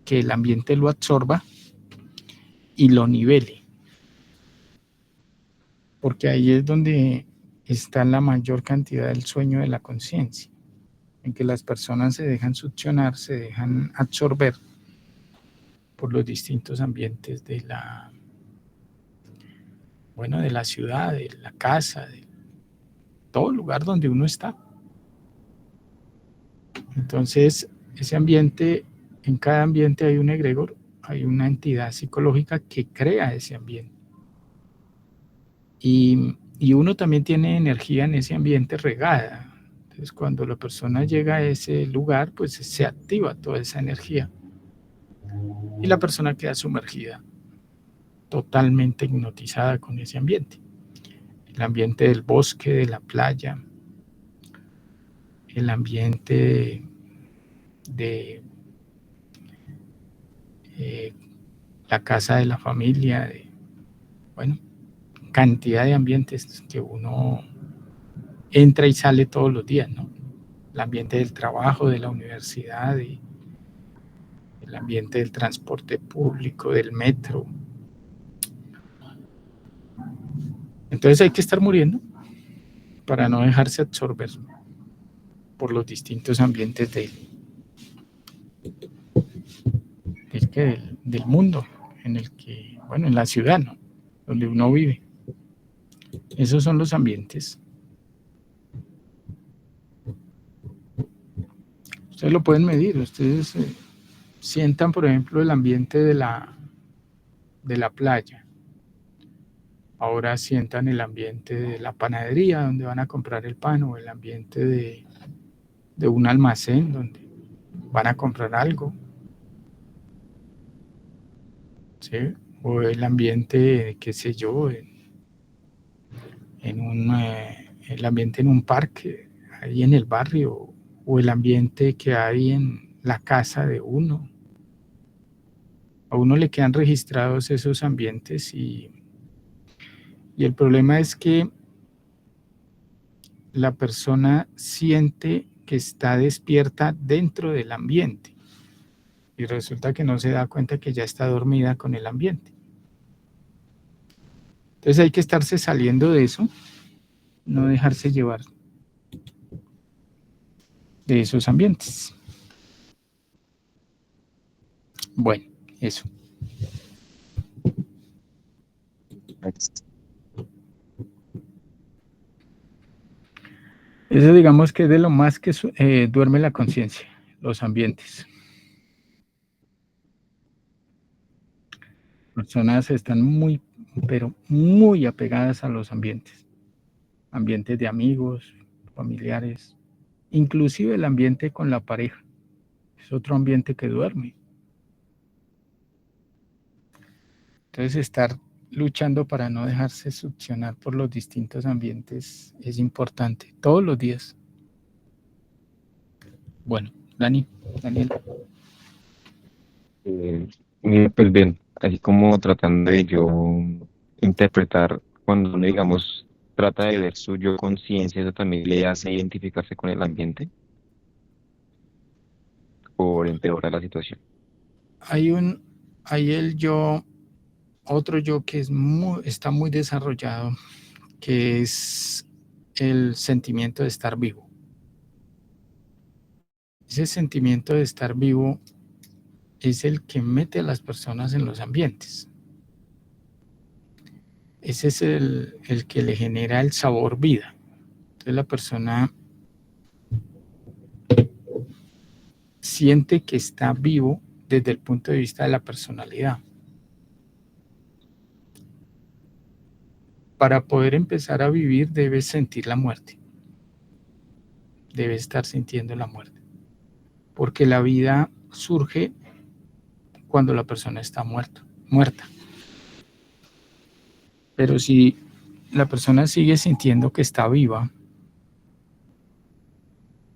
Speaker 2: que el ambiente lo absorba y lo nivele, porque ahí es donde está la mayor cantidad del sueño de la conciencia, en que las personas se dejan succionar, se dejan absorber por los distintos ambientes de la ciudad, de la casa, de todo lugar donde uno está. Entonces, ese ambiente, en cada ambiente hay un egregor, hay una entidad psicológica que crea ese ambiente. Y uno también tiene energía en ese ambiente regada. Entonces, cuando la persona llega a ese lugar, pues se activa toda esa energía. y la persona queda sumergida, totalmente hipnotizada con ese ambiente. El ambiente del bosque, de la playa, el ambiente de la casa de la familia, bueno, cantidad de ambientes que uno entra y sale todos los días, ¿no? El ambiente del trabajo, de la universidad, el ambiente del transporte público, del metro. Entonces hay que estar muriendo para no dejarse absorber por los distintos ambientes del mundo en el que, bueno, en la ciudad, ¿no? Donde uno vive. Esos son los ambientes. Ustedes lo pueden medir. Ustedes sientan, por ejemplo, el ambiente de la playa. Ahora sientan el ambiente de la panadería donde van a comprar el pan, o el ambiente de un almacén donde van a comprar algo, ¿sí? O el ambiente, qué sé yo, el ambiente en un parque, ahí en el barrio, o el ambiente que hay en la casa de uno. A uno le quedan registrados esos ambientes y el problema es que la persona siente que está despierta dentro del ambiente y resulta que no se da cuenta que ya está dormida con el ambiente. Entonces hay que estarse saliendo de eso, no dejarse llevar de esos ambientes. Bueno, eso. Eso digamos que es de lo más que duerme la conciencia, los ambientes. Personas están muy, pero muy apegadas a los ambientes. Ambientes de amigos, familiares, inclusive el ambiente con la pareja. Es otro ambiente que duerme. Entonces estar luchando para no dejarse succionar por los distintos ambientes es importante, todos los días. Bueno, Daniel.
Speaker 4: Mira, pues bien, así como tratando de yo interpretar cuando uno, digamos, trata de ver su yo conciencia, eso también le hace identificarse con el ambiente por empeorar la situación.
Speaker 2: Hay el yo, otro yo que está muy desarrollado, que es el sentimiento de estar vivo. Ese sentimiento de estar vivo es el que mete a las personas en los ambientes. Ese es el que le genera el sabor vida. Entonces la persona siente que está vivo desde el punto de vista de la personalidad. Para poder empezar a vivir debes sentir la muerte. Debes estar sintiendo la muerte. Porque la vida surge cuando la persona está muerta. Pero si la persona sigue sintiendo que está viva,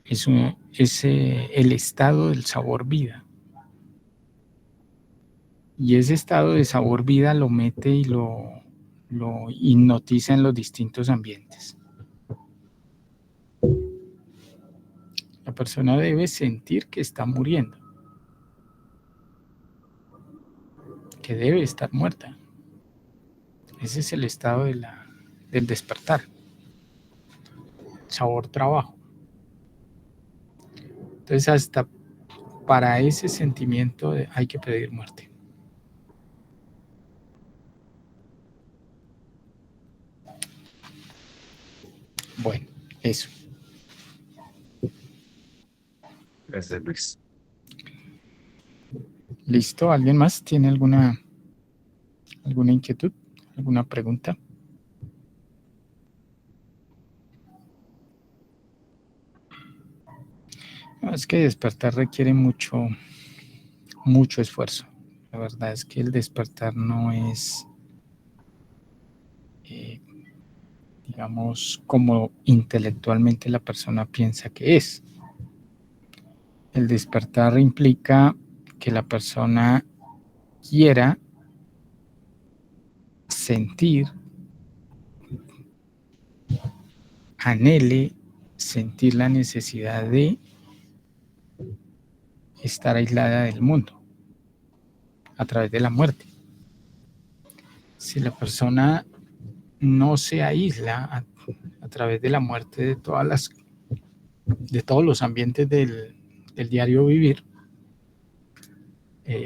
Speaker 2: es el estado del sabor vida. Y ese estado de sabor vida lo mete y lo hipnotiza en los distintos ambientes. La persona debe sentir que está muriendo, que debe estar muerta. Ese es el estado del despertar. Sabor trabajo. Entonces hasta para ese sentimiento hay que pedir muerte. Bueno, eso.
Speaker 4: Gracias, Luis.
Speaker 2: ¿Listo? ¿Alguien más tiene alguna inquietud? ¿Alguna pregunta? No, es que despertar requiere mucho mucho esfuerzo. La verdad es que el despertar no es, digamos, como intelectualmente la persona piensa que es. El despertar implica que la persona quiera sentir, anhele sentir la necesidad de estar aislada del mundo a través de la muerte. Si la persona no se aísla a través de la muerte de todos los ambientes del diario vivir,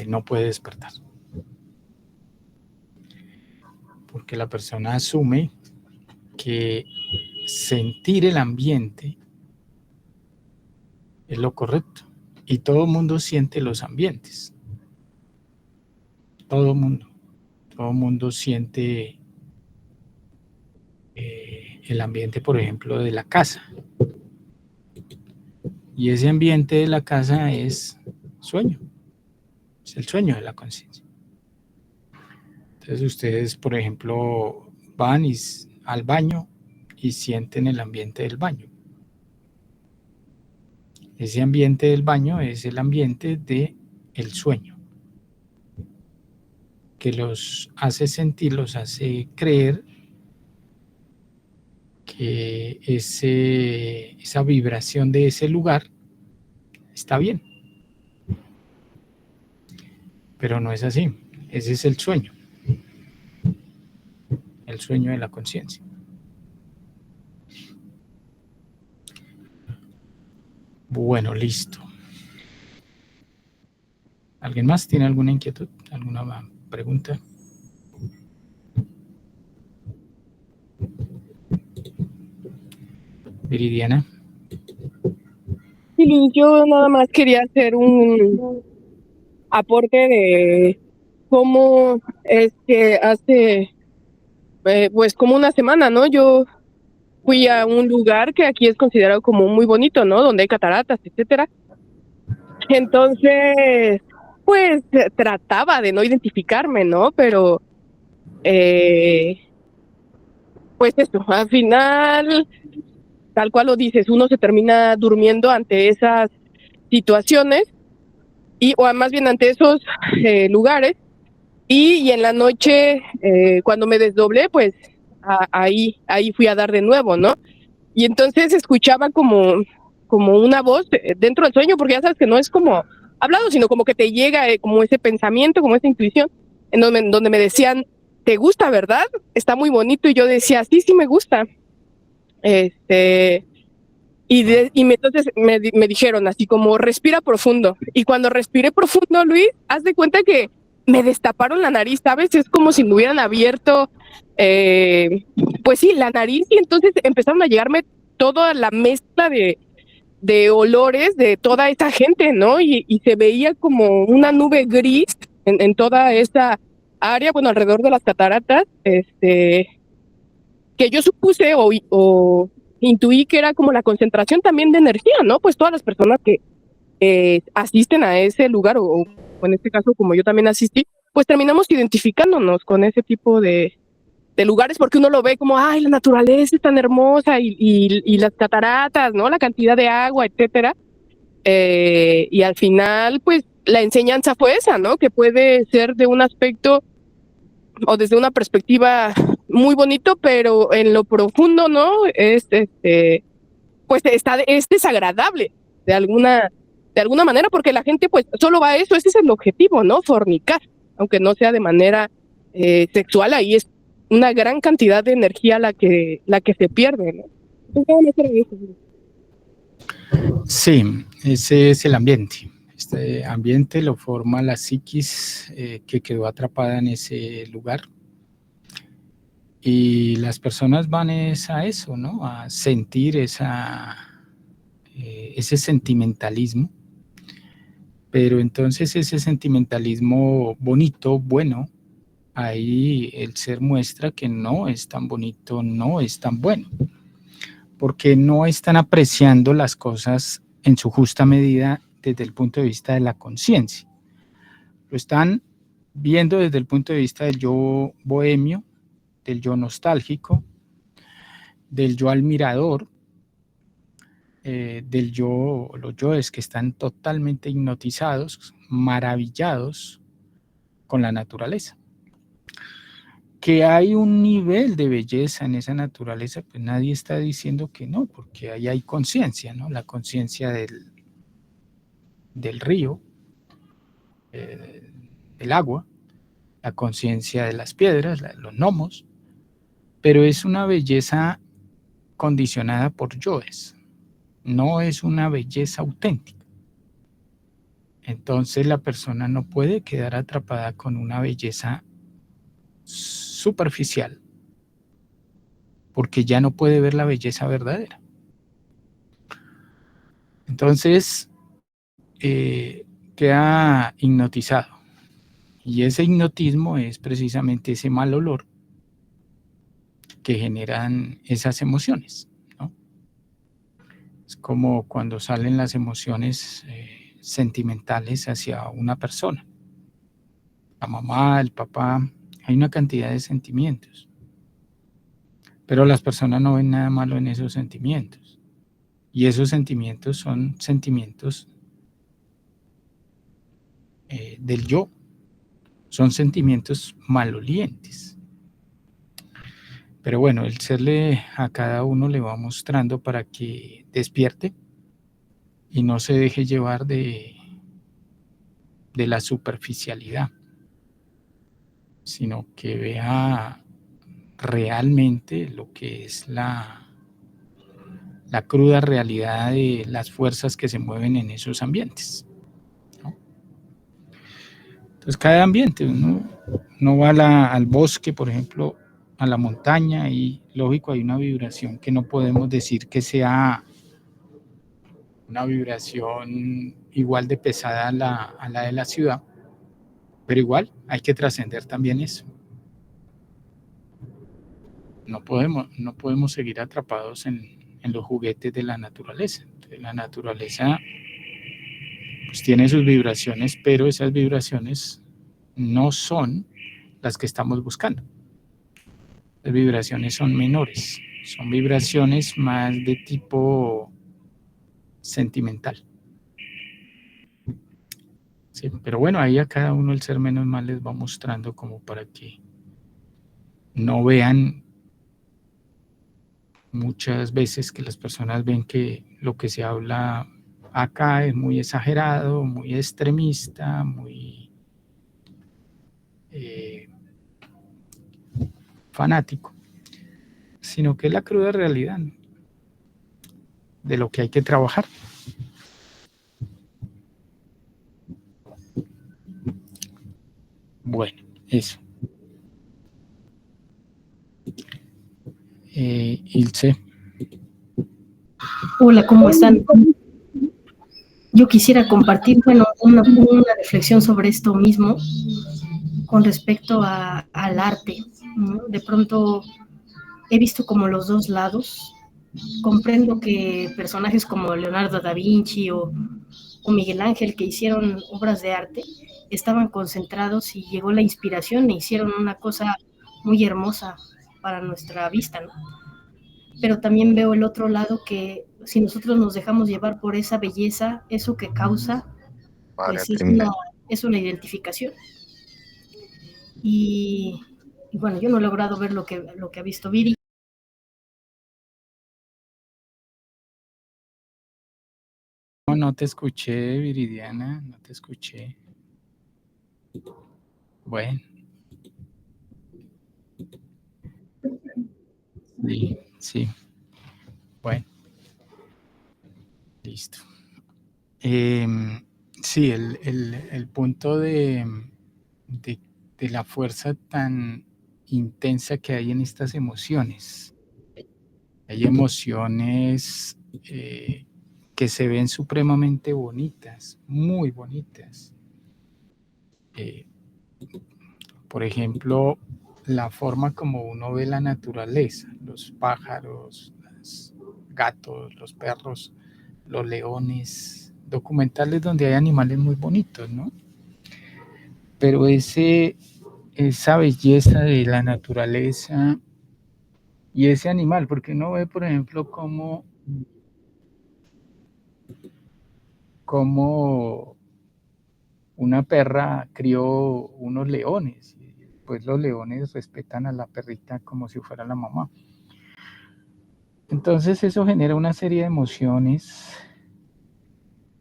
Speaker 2: no puede despertar. Porque la persona asume que sentir el ambiente es lo correcto. Y todo el mundo siente los ambientes. Todo el mundo siente el ambiente, por ejemplo, de la casa. Y ese ambiente de la casa es sueño. Es el sueño de la conciencia. Entonces ustedes, por ejemplo, van al baño y sienten el ambiente del baño. Ese ambiente del baño es el ambiente del sueño, que los hace sentir, los hace creer que esa vibración de ese lugar está bien. Pero no es así. Ese es el sueño de la conciencia. Bueno, listo. ¿Alguien más tiene alguna inquietud? ¿Alguna pregunta? Viridiana.
Speaker 5: Sí, yo nada más quería hacer un aporte de cómo es que hace, pues como una semana, ¿no? Yo fui a un lugar que aquí es considerado como muy bonito, ¿no? Donde hay cataratas, etcétera. Entonces, pues trataba de no identificarme, ¿no? Pero, pues eso, al final, tal cual lo dices, uno se termina durmiendo ante esas situaciones o más bien ante esos lugares y en la noche, cuando me desdoblé, pues ahí fui a dar de nuevo, ¿no? Y entonces escuchaba como una voz dentro del sueño, porque ya sabes que no es como hablado, sino como que te llega como ese pensamiento, como esa intuición, en donde me decían, ¿te gusta, verdad? Está muy bonito. Y yo decía, sí me gusta. Entonces me dijeron así como, respira profundo. Y cuando respiré profundo, Luis, haz de cuenta que me destaparon la nariz, ¿sabes? Es como si me hubieran abierto, pues sí, la nariz, y entonces empezaron a llegarme toda la mezcla de olores de toda esa gente, ¿no? Y se veía como una nube gris en toda esa área, bueno, alrededor de las cataratas, que yo supuse o intuí que era como la concentración también de energía, ¿no? Pues todas las personas que asisten a ese lugar, o en este caso como yo también asistí, pues terminamos identificándonos con ese tipo de lugares, porque uno lo ve como, ay, la naturaleza es tan hermosa y las cataratas, ¿no? La cantidad de agua, etcétera. Y al final, pues la enseñanza fue esa, ¿no? Que puede ser de un aspecto o desde una perspectiva muy bonito, pero en lo profundo, ¿no? Es pues es desagradable de alguna manera, porque la gente pues solo va a eso, ese es el objetivo, ¿no? Fornicar, aunque no sea de manera sexual, ahí es una gran cantidad de energía la que se pierde, ¿no?
Speaker 2: Sí, ese es el ambiente. Este ambiente lo forma la psiquis que quedó atrapada en ese lugar. Y las personas van a eso, ¿no? A sentir ese sentimentalismo. Pero entonces ese sentimentalismo bonito, bueno, ahí el ser muestra que no es tan bonito, no es tan bueno, porque no están apreciando las cosas en su justa medida desde el punto de vista de la conciencia. Lo están viendo desde el punto de vista del yo bohemio, del yo nostálgico, del yo admirador, del yo, los yoes que están totalmente hipnotizados, maravillados con la naturaleza. Que hay un nivel de belleza en esa naturaleza, pues nadie está diciendo que no, porque ahí hay conciencia, ¿no? La conciencia del río, del agua, la conciencia de las piedras, los gnomos, pero es una belleza condicionada por yoes, no es una belleza auténtica. Entonces la persona no puede quedar atrapada con una belleza superficial, porque ya no puede ver la belleza verdadera. Entonces queda hipnotizado, y ese hipnotismo es precisamente ese mal olor que generan esas emociones, ¿no? Es como cuando salen las emociones sentimentales hacia una persona, la mamá, el papá, hay una cantidad de sentimientos, pero las personas no ven nada malo en esos sentimientos, y esos sentimientos son sentimientos del yo, son sentimientos malolientes. Pero bueno, el serle a cada uno le va mostrando para que despierte y no se deje llevar de la superficialidad, sino que vea realmente lo que es la cruda realidad de las fuerzas que se mueven en esos ambientes, ¿no? Entonces cada ambiente, uno va al bosque, por ejemplo, a la montaña, y lógico hay una vibración que no podemos decir que sea una vibración igual de pesada a la de la ciudad, pero igual hay que trascender también eso. No podemos seguir atrapados en los juguetes de la naturaleza. Entonces, la naturaleza pues tiene sus vibraciones, pero esas vibraciones no son las que estamos buscando. Las vibraciones son menores, son vibraciones más de tipo sentimental. Sí, pero bueno, ahí a cada uno el ser menos mal les va mostrando como para que no vean muchas veces que las personas ven que lo que se habla acá es muy exagerado, muy extremista, muy fanático, sino que es la cruda realidad, ¿no?, de lo que hay que trabajar. Bueno, eso. Ilse.
Speaker 6: Hola, ¿cómo están? Yo quisiera compartir, bueno, una reflexión sobre esto mismo con respecto al arte, ¿no? De pronto he visto como los dos lados. Comprendo que personajes como Leonardo da Vinci o Miguel Ángel, que hicieron obras de arte, estaban concentrados y llegó la inspiración e hicieron una cosa muy hermosa para nuestra vista, ¿no? Pero también veo el otro lado, que si nosotros nos dejamos llevar por esa belleza, eso que causa, pues es una identificación. Y bueno, yo no he logrado ver lo que ha visto Viri.
Speaker 2: No te escuché, Viridiana, no te escuché. Bueno. Sí. Bueno. Listo. Sí, el punto de la fuerza tan intensa que hay en estas emociones. Hay emociones que se ven supremamente bonitas, muy bonitas. Por ejemplo, la forma como uno ve la naturaleza, los pájaros, los gatos, los perros, los leones, documentales donde hay animales muy bonitos, ¿no? Pero esa belleza de la naturaleza y ese animal, porque uno ve, por ejemplo, cómo una perra crió unos leones, y pues los leones respetan a la perrita como si fuera la mamá. Entonces eso genera una serie de emociones,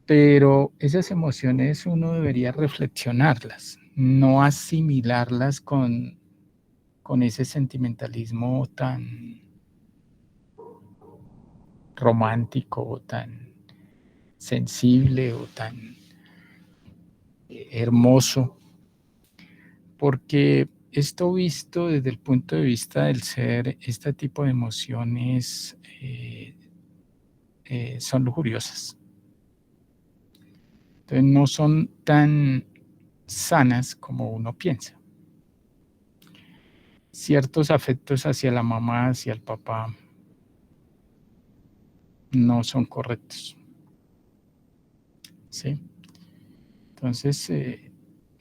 Speaker 2: pero esas emociones uno debería reflexionarlas, no asimilarlas con ese sentimentalismo tan romántico o tan sensible o tan hermoso, porque esto visto desde el punto de vista del ser, este tipo de emociones son lujuriosas. Entonces no son tan sanas como uno piensa. Ciertos afectos hacia la mamá, hacia el papá, no son correctos. ¿Sí? Entonces,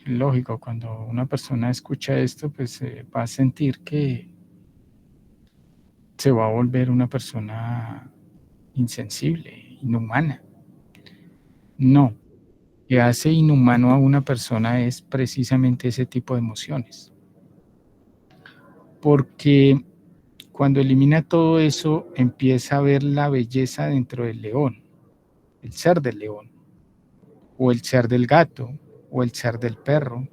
Speaker 2: lógico, cuando una persona escucha esto, pues va a sentir que se va a volver una persona insensible, inhumana. No, lo que hace inhumano a una persona es precisamente ese tipo de emociones. Porque cuando elimina todo eso, empieza a ver la belleza dentro del león, el ser del león, o el ser del gato, o el ser del perro.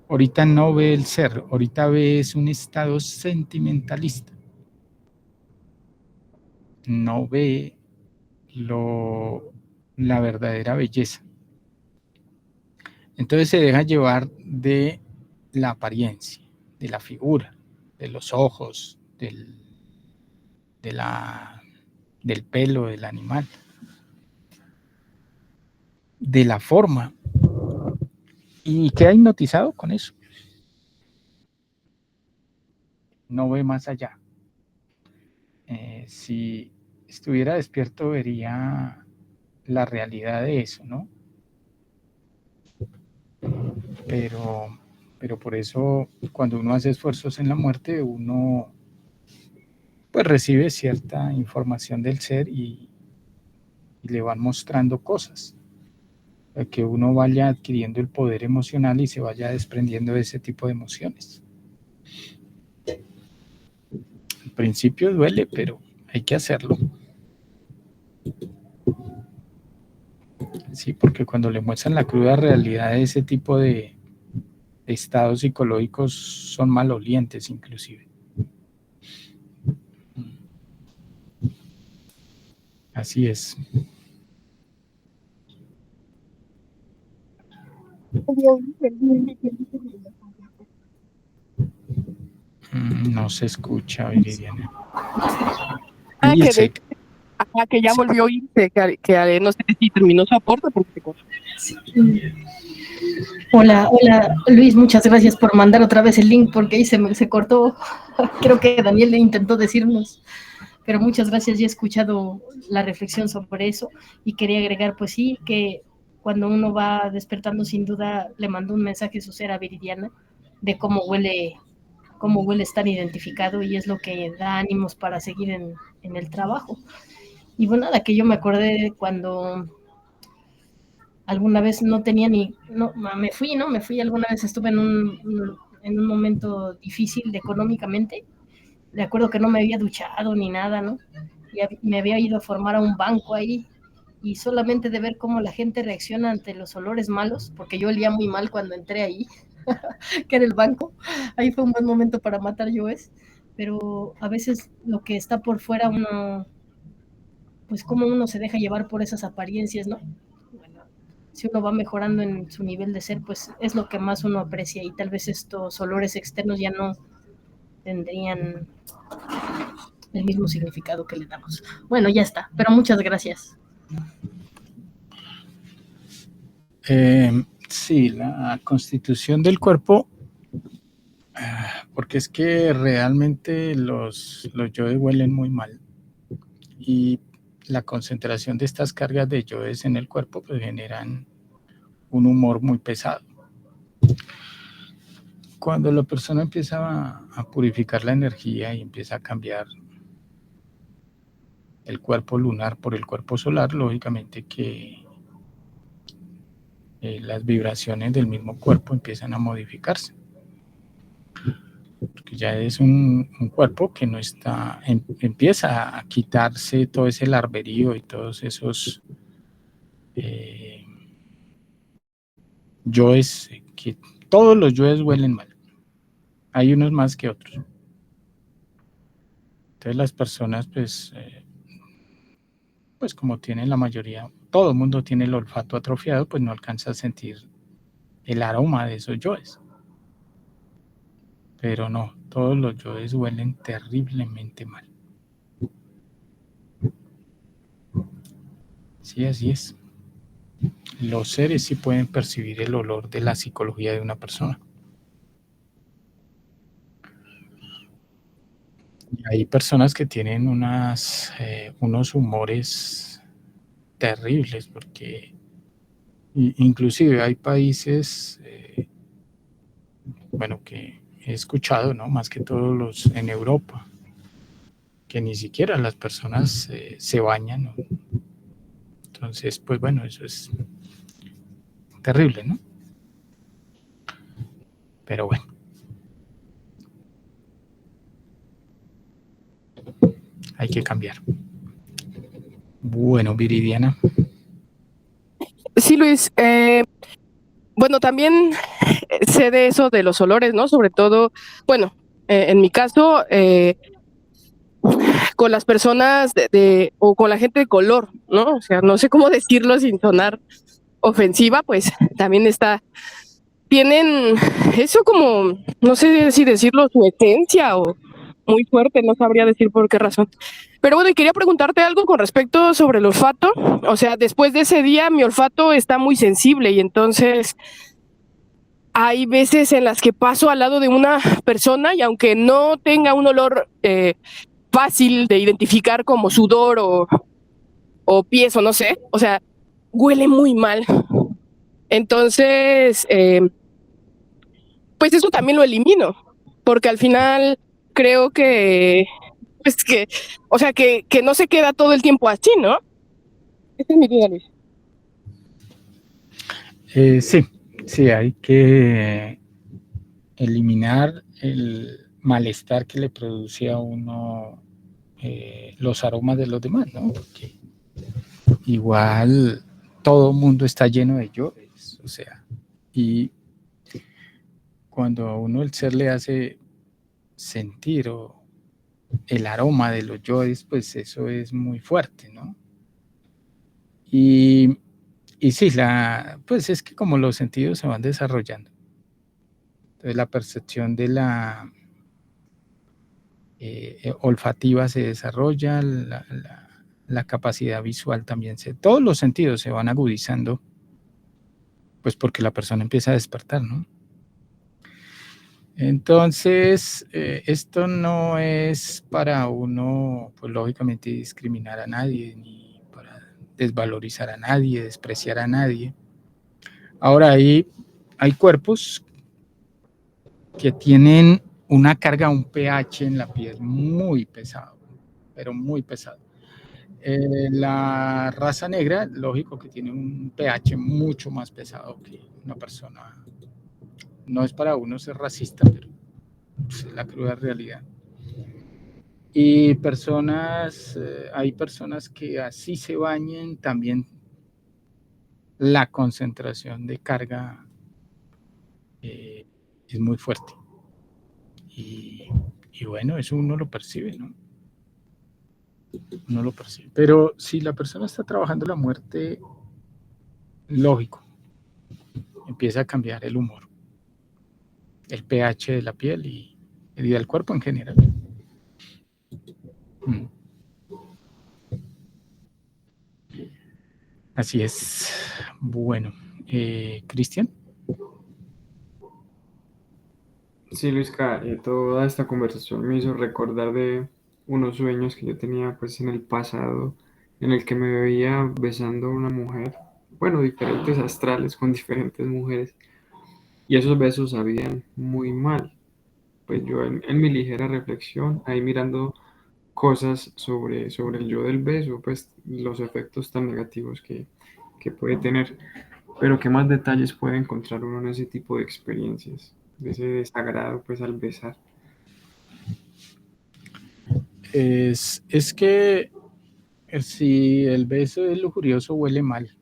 Speaker 2: Ahorita no ve el ser, ahorita ve es un estado sentimentalista. No ve la verdadera belleza. Entonces se deja llevar de la apariencia, de la figura, de los ojos, del pelo del animal, de la forma, y queda hipnotizado con eso. No ve más allá. Si estuviera despierto vería la realidad de eso, ¿no? Pero por eso cuando uno hace esfuerzos en la muerte, uno pues recibe cierta información del ser y le van mostrando cosas, para que uno vaya adquiriendo el poder emocional y se vaya desprendiendo de ese tipo de emociones. Al principio duele, pero hay que hacerlo. Sí, porque cuando le muestran la cruda realidad de ese tipo de estados psicológicos son malolientes inclusive. Así es. No se escucha, Viridiana.
Speaker 5: Que ya volvió a irse, que no sé si terminó su aporte porque se cortó.
Speaker 6: Sí. Hola, Luis, muchas gracias por mandar otra vez el link porque ahí se cortó. Creo que Daniel le intentó decirnos, pero muchas gracias, ya he escuchado la reflexión sobre eso y quería agregar, pues sí, que cuando uno va despertando, sin duda le mandó un mensaje su ser a Viridiana de cómo huele estar identificado, y es lo que da ánimos para seguir en el trabajo. Y bueno, nada, que yo me acordé cuando alguna vez no tenía me fui, alguna vez estuve en un momento difícil económicamente. De acuerdo que no me había duchado ni nada, ¿no? Y me había ido a formar a un banco ahí, y solamente de ver cómo la gente reacciona ante los olores malos, porque yo olía muy mal cuando entré ahí, que era el banco, ahí fue un buen momento para matar yoes, pero a veces lo que está por fuera uno, pues cómo uno se deja llevar por esas apariencias, ¿no? Bueno, si uno va mejorando en su nivel de ser, pues es lo que más uno aprecia, y tal vez estos olores externos ya no tendrían el mismo significado que le damos. Bueno, ya está, pero muchas gracias.
Speaker 2: Sí, la constitución del cuerpo, porque es que realmente los yoes huelen muy mal, y la concentración de estas cargas de yoes en el cuerpo pues generan un humor muy pesado. Cuando la persona empieza a purificar la energía y empieza a cambiar el cuerpo lunar por el cuerpo solar, lógicamente que las vibraciones del mismo cuerpo empiezan a modificarse. Porque ya es un cuerpo que no está, empieza a quitarse todo ese larverío y todos esos yoes, que todos los yoes huelen mal. Hay unos más que otros. Entonces las personas, pues como tienen la mayoría, todo el mundo tiene el olfato atrofiado, pues no alcanza a sentir el aroma de esos yoes. Pero no, todos los yoes huelen terriblemente mal. Sí, así es. Los seres sí pueden percibir el olor de la psicología de una persona. Y hay personas que tienen unos humores terribles, porque inclusive hay países, bueno, que he escuchado, ¿no? Más que todos los en Europa, que ni siquiera las personas se bañan, ¿no? Entonces, pues bueno, eso es terrible, ¿no? Pero bueno. Hay que cambiar. Bueno, Viridiana.
Speaker 5: Sí, Luis. Bueno, también sé de eso de los olores, ¿no? Sobre todo, bueno, en mi caso, con las personas o con la gente de color, ¿no? O sea, no sé cómo decirlo sin sonar ofensiva, pues también tienen eso como, no sé si decirlo, su esencia o muy fuerte, no sabría decir por qué razón. Pero bueno, y quería preguntarte algo con respecto sobre el olfato. O sea, después de ese día mi olfato está muy sensible y entonces hay veces en las que paso al lado de una persona y aunque no tenga un olor fácil de identificar como sudor o pies o no sé, o sea, huele muy mal. Entonces, pues eso también lo elimino, porque al final creo pues que, o sea, que no se queda todo el tiempo así, ¿no? Esa es mi duda, Luis.
Speaker 2: Sí, hay que eliminar el malestar que le produce a uno los aromas de los demás, ¿no? Porque igual todo el mundo está lleno de yoes, o sea, y cuando a uno el ser le hace sentir el aroma de los yoes, pues eso es muy fuerte, ¿no? Y sí, pues es que como los sentidos se van desarrollando, entonces la percepción de la olfativa se desarrolla, la capacidad visual también, todos los sentidos se van agudizando, pues porque la persona empieza a despertar, ¿no? Entonces, esto no es para uno, pues lógicamente discriminar a nadie, ni para desvalorizar a nadie, despreciar a nadie. Ahora, hay cuerpos que tienen una carga, un pH en la piel muy pesado, pero muy pesado. La raza negra, lógico que tiene un pH mucho más pesado que una persona. No es para uno ser racista, pero es la cruda realidad. Y hay personas que así se bañen, también la concentración de carga es muy fuerte. Y bueno, eso uno lo percibe, ¿no? Uno lo percibe. Pero si la persona está trabajando la muerte, lógico, empieza a cambiar el humor, el pH de la piel y del cuerpo en general. Así es. Bueno, Cristian.
Speaker 1: Sí, Luisca, toda esta conversación me hizo recordar de unos sueños que yo tenía pues en el pasado, en el que me veía besando a una mujer bueno, diferentes astrales con diferentes mujeres, y esos besos sabían muy mal. Pues yo en mi ligera reflexión, ahí mirando cosas sobre el yo del beso, pues los efectos tan negativos que puede tener. Pero ¿qué más detalles puede encontrar uno en ese tipo de experiencias? De ese desagrado, pues al besar.
Speaker 2: Es que si el beso es lujurioso, huele mal.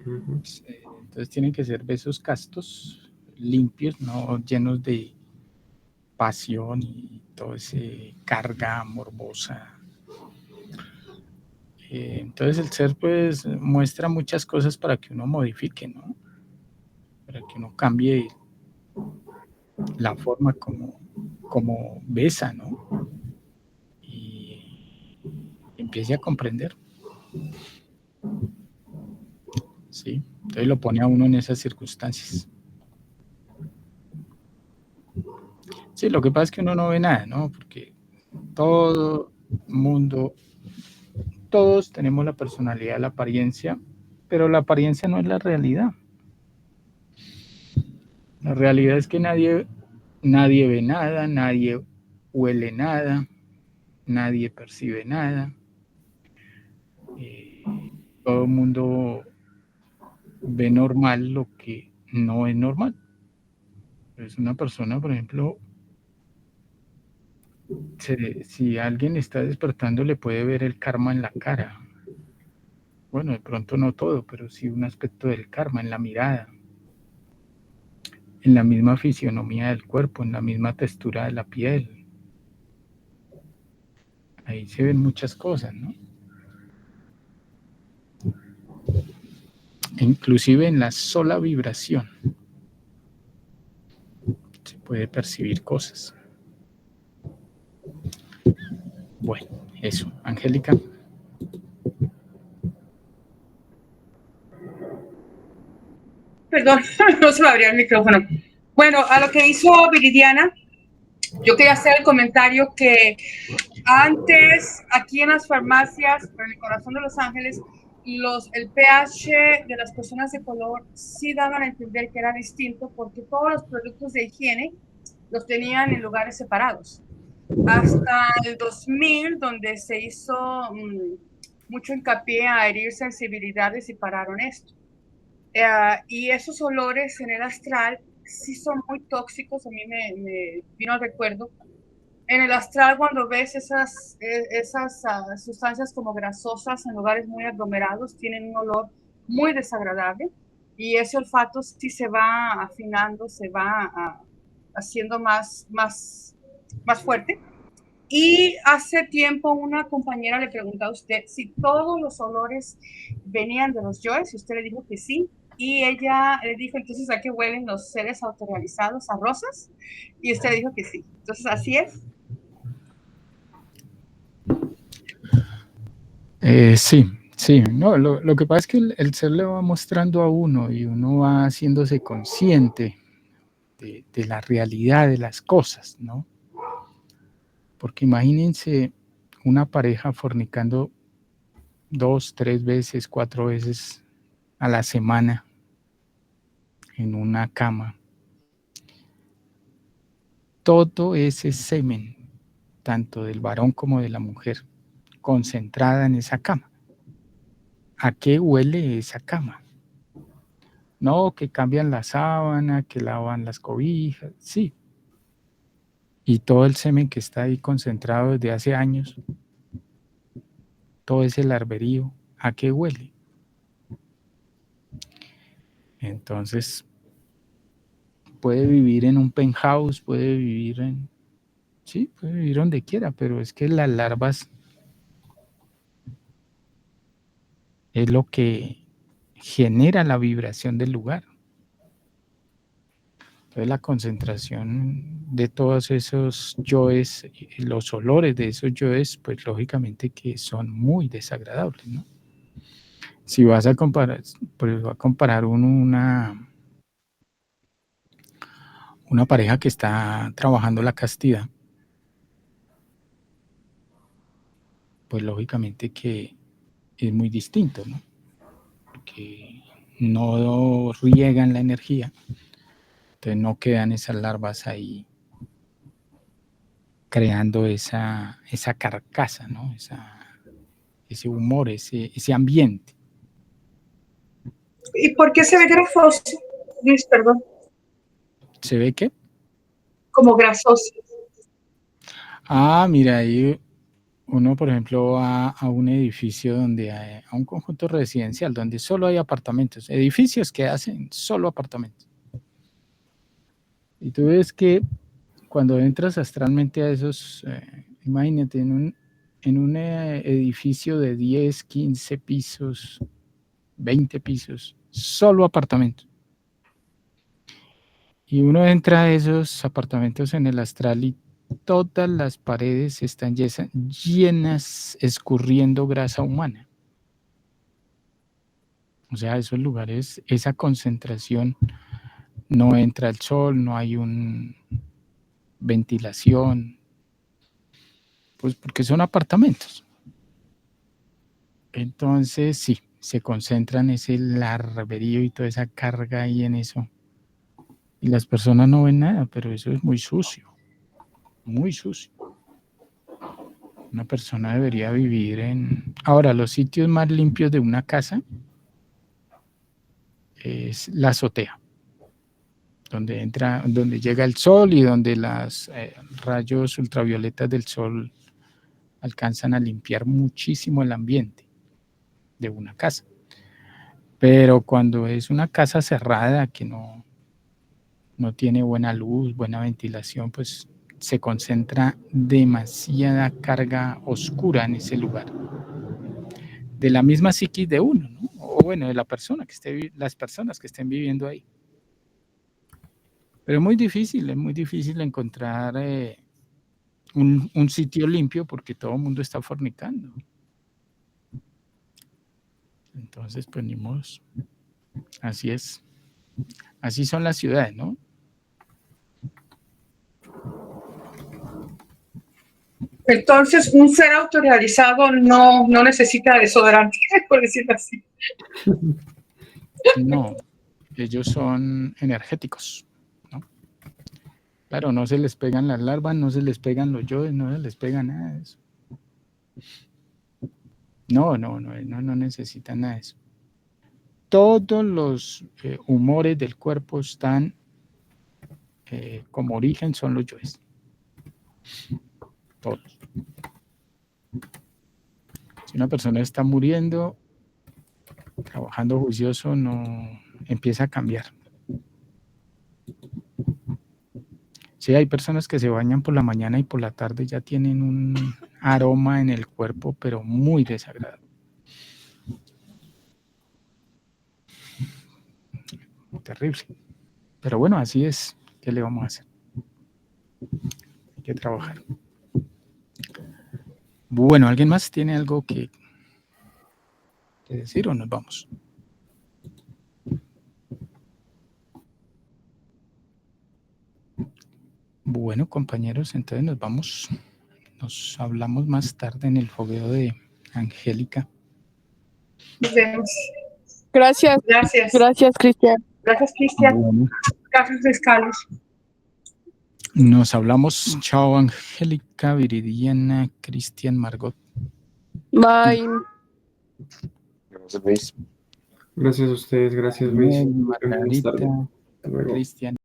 Speaker 1: Ujú.
Speaker 2: Entonces tienen que ser besos castos, limpios, no llenos de pasión y toda esa carga morbosa. Entonces el ser pues muestra muchas cosas para que uno modifique, ¿no? Para que uno cambie la forma como besa, ¿no? Y empiece a comprender, ¿sí? Entonces lo pone a uno en esas circunstancias. Sí, lo que pasa es que uno no ve nada, ¿no? Porque todo mundo, todos tenemos la personalidad, la apariencia, pero la apariencia no es la realidad. La realidad es que nadie ve nada, nadie huele nada, nadie percibe nada. Todo el mundo ve normal lo que no es normal. Es una persona, por ejemplo, si alguien está despertando, le puede ver el karma en la cara. Bueno, de pronto no todo, pero sí un aspecto del karma en la mirada, en la misma fisionomía del cuerpo, en la misma textura de la piel. Ahí se ven muchas cosas, ¿no? E inclusive en la sola vibración se puede percibir cosas. Bueno, eso. Angélica.
Speaker 7: Perdón, no se me abría el micrófono. Bueno, a lo que hizo Viridiana, yo quería hacer el comentario que antes, aquí en las farmacias, en el corazón de Los Ángeles, el pH de las personas de color sí daban a entender que era distinto porque todos los productos de higiene los tenían en lugares separados. Hasta el 2000, donde se hizo mucho hincapié a herir sensibilidades y pararon esto. Y esos olores en el astral sí son muy tóxicos, a mí me vino al recuerdo. En el astral, cuando ves esas sustancias como grasosas en lugares muy aglomerados, tienen un olor muy desagradable y ese olfato sí se va afinando, se va haciendo más fuerte. Y hace tiempo una compañera le preguntó a usted si todos los olores venían de los yoes y usted le dijo que sí. Y ella le dijo, entonces, ¿a qué huelen los seres autorrealizados? ¿A rosas? Y usted le dijo que sí. Entonces, así es.
Speaker 2: Sí. No, lo que pasa es que el ser le va mostrando a uno y uno va haciéndose consciente de la realidad de las cosas, ¿no? Porque imagínense una pareja fornicando 2, 3 veces, 4 veces a la semana en una cama. Todo ese semen, tanto del varón como de la mujer, concentrada en esa cama. ¿A qué huele esa cama? No, que cambian la sábana, que lavan las cobijas, sí. Y todo el semen que está ahí concentrado desde hace años, todo ese larverío, ¿a qué huele? Entonces, puede vivir en un penthouse, puede vivir donde quiera, pero es que las larvas es lo que genera la vibración del lugar. Entonces la concentración de todos esos yoes, los olores de esos yoes, pues lógicamente que son muy desagradables, ¿no? Si vas a comparar, pues va a comparar una pareja que está trabajando la castidad, pues lógicamente que es muy distinto, ¿no? que no riegan la energía, entonces no quedan esas larvas ahí creando esa carcasa, ¿no? Ese humor, ese ambiente.
Speaker 7: ¿Y por qué se ve grasoso? Luis, perdón.
Speaker 2: ¿Se ve qué?
Speaker 7: Como grasoso.
Speaker 2: Ah, mira, ahí uno, por ejemplo, va a un edificio donde hay, a un conjunto residencial donde solo hay apartamentos, edificios que hacen solo apartamentos. Y tú ves que cuando entras astralmente a esos, imagínate, en un edificio de 10, 15 pisos, 20 pisos, solo apartamentos. Y uno entra a esos apartamentos en el astral y todas las paredes están llenas, escurriendo grasa humana. O sea, esos lugares, esa concentración, no entra el sol, no hay una ventilación, pues porque son apartamentos. Entonces, sí, se concentran ese larverío y toda esa carga ahí en eso. Y las personas no ven nada, pero eso es muy sucio, muy sucio. Una persona debería vivir en... Ahora, los sitios más limpios de una casa es la azotea, donde llega el sol y donde los rayos ultravioletas del sol alcanzan a limpiar muchísimo el ambiente de una casa. Pero cuando es una casa cerrada que no tiene buena luz, buena ventilación, pues se concentra demasiada carga oscura en ese lugar. De la misma psiquis de uno, ¿no? O bueno, de las personas que estén viviendo ahí. Pero es muy difícil encontrar un sitio limpio porque todo el mundo está fornicando. Entonces, pues ni modo. Así es. Así son las ciudades, ¿no?
Speaker 7: Entonces, un ser autorrealizado no necesita desodorante, por decirlo así.
Speaker 2: No, ellos son energéticos, ¿no? Claro, no se les pegan las larvas, no se les pegan los yoes, no se les pega nada de eso. No necesitan nada de eso. Todos los humores del cuerpo están como origen son los yoes. Todos. Si una persona está muriendo, trabajando juicioso, no empieza a cambiar. Sí, hay personas que se bañan por la mañana y por la tarde ya tienen un aroma en el cuerpo, pero muy desagradable. Terrible. Pero bueno, así es. ¿Qué le vamos a hacer? Hay que trabajar. Bueno, ¿alguien más tiene algo que decir o nos vamos? Bueno, compañeros, entonces nos vamos. Nos hablamos más tarde en el fogueo de Angélica.
Speaker 7: Nos vemos.
Speaker 5: Gracias.
Speaker 7: Gracias.
Speaker 5: Gracias, Cristian.
Speaker 7: Gracias, Cristian.
Speaker 2: Bueno,
Speaker 7: Gracias, Carlos.
Speaker 2: nos hablamos. Chao, Angélica, Viridiana, Cristian, Margot.
Speaker 5: Bye.
Speaker 4: Gracias, Luis.
Speaker 1: Gracias a ustedes, gracias Luis.
Speaker 2: Margarita,
Speaker 1: Hasta luego.
Speaker 2: Cristian.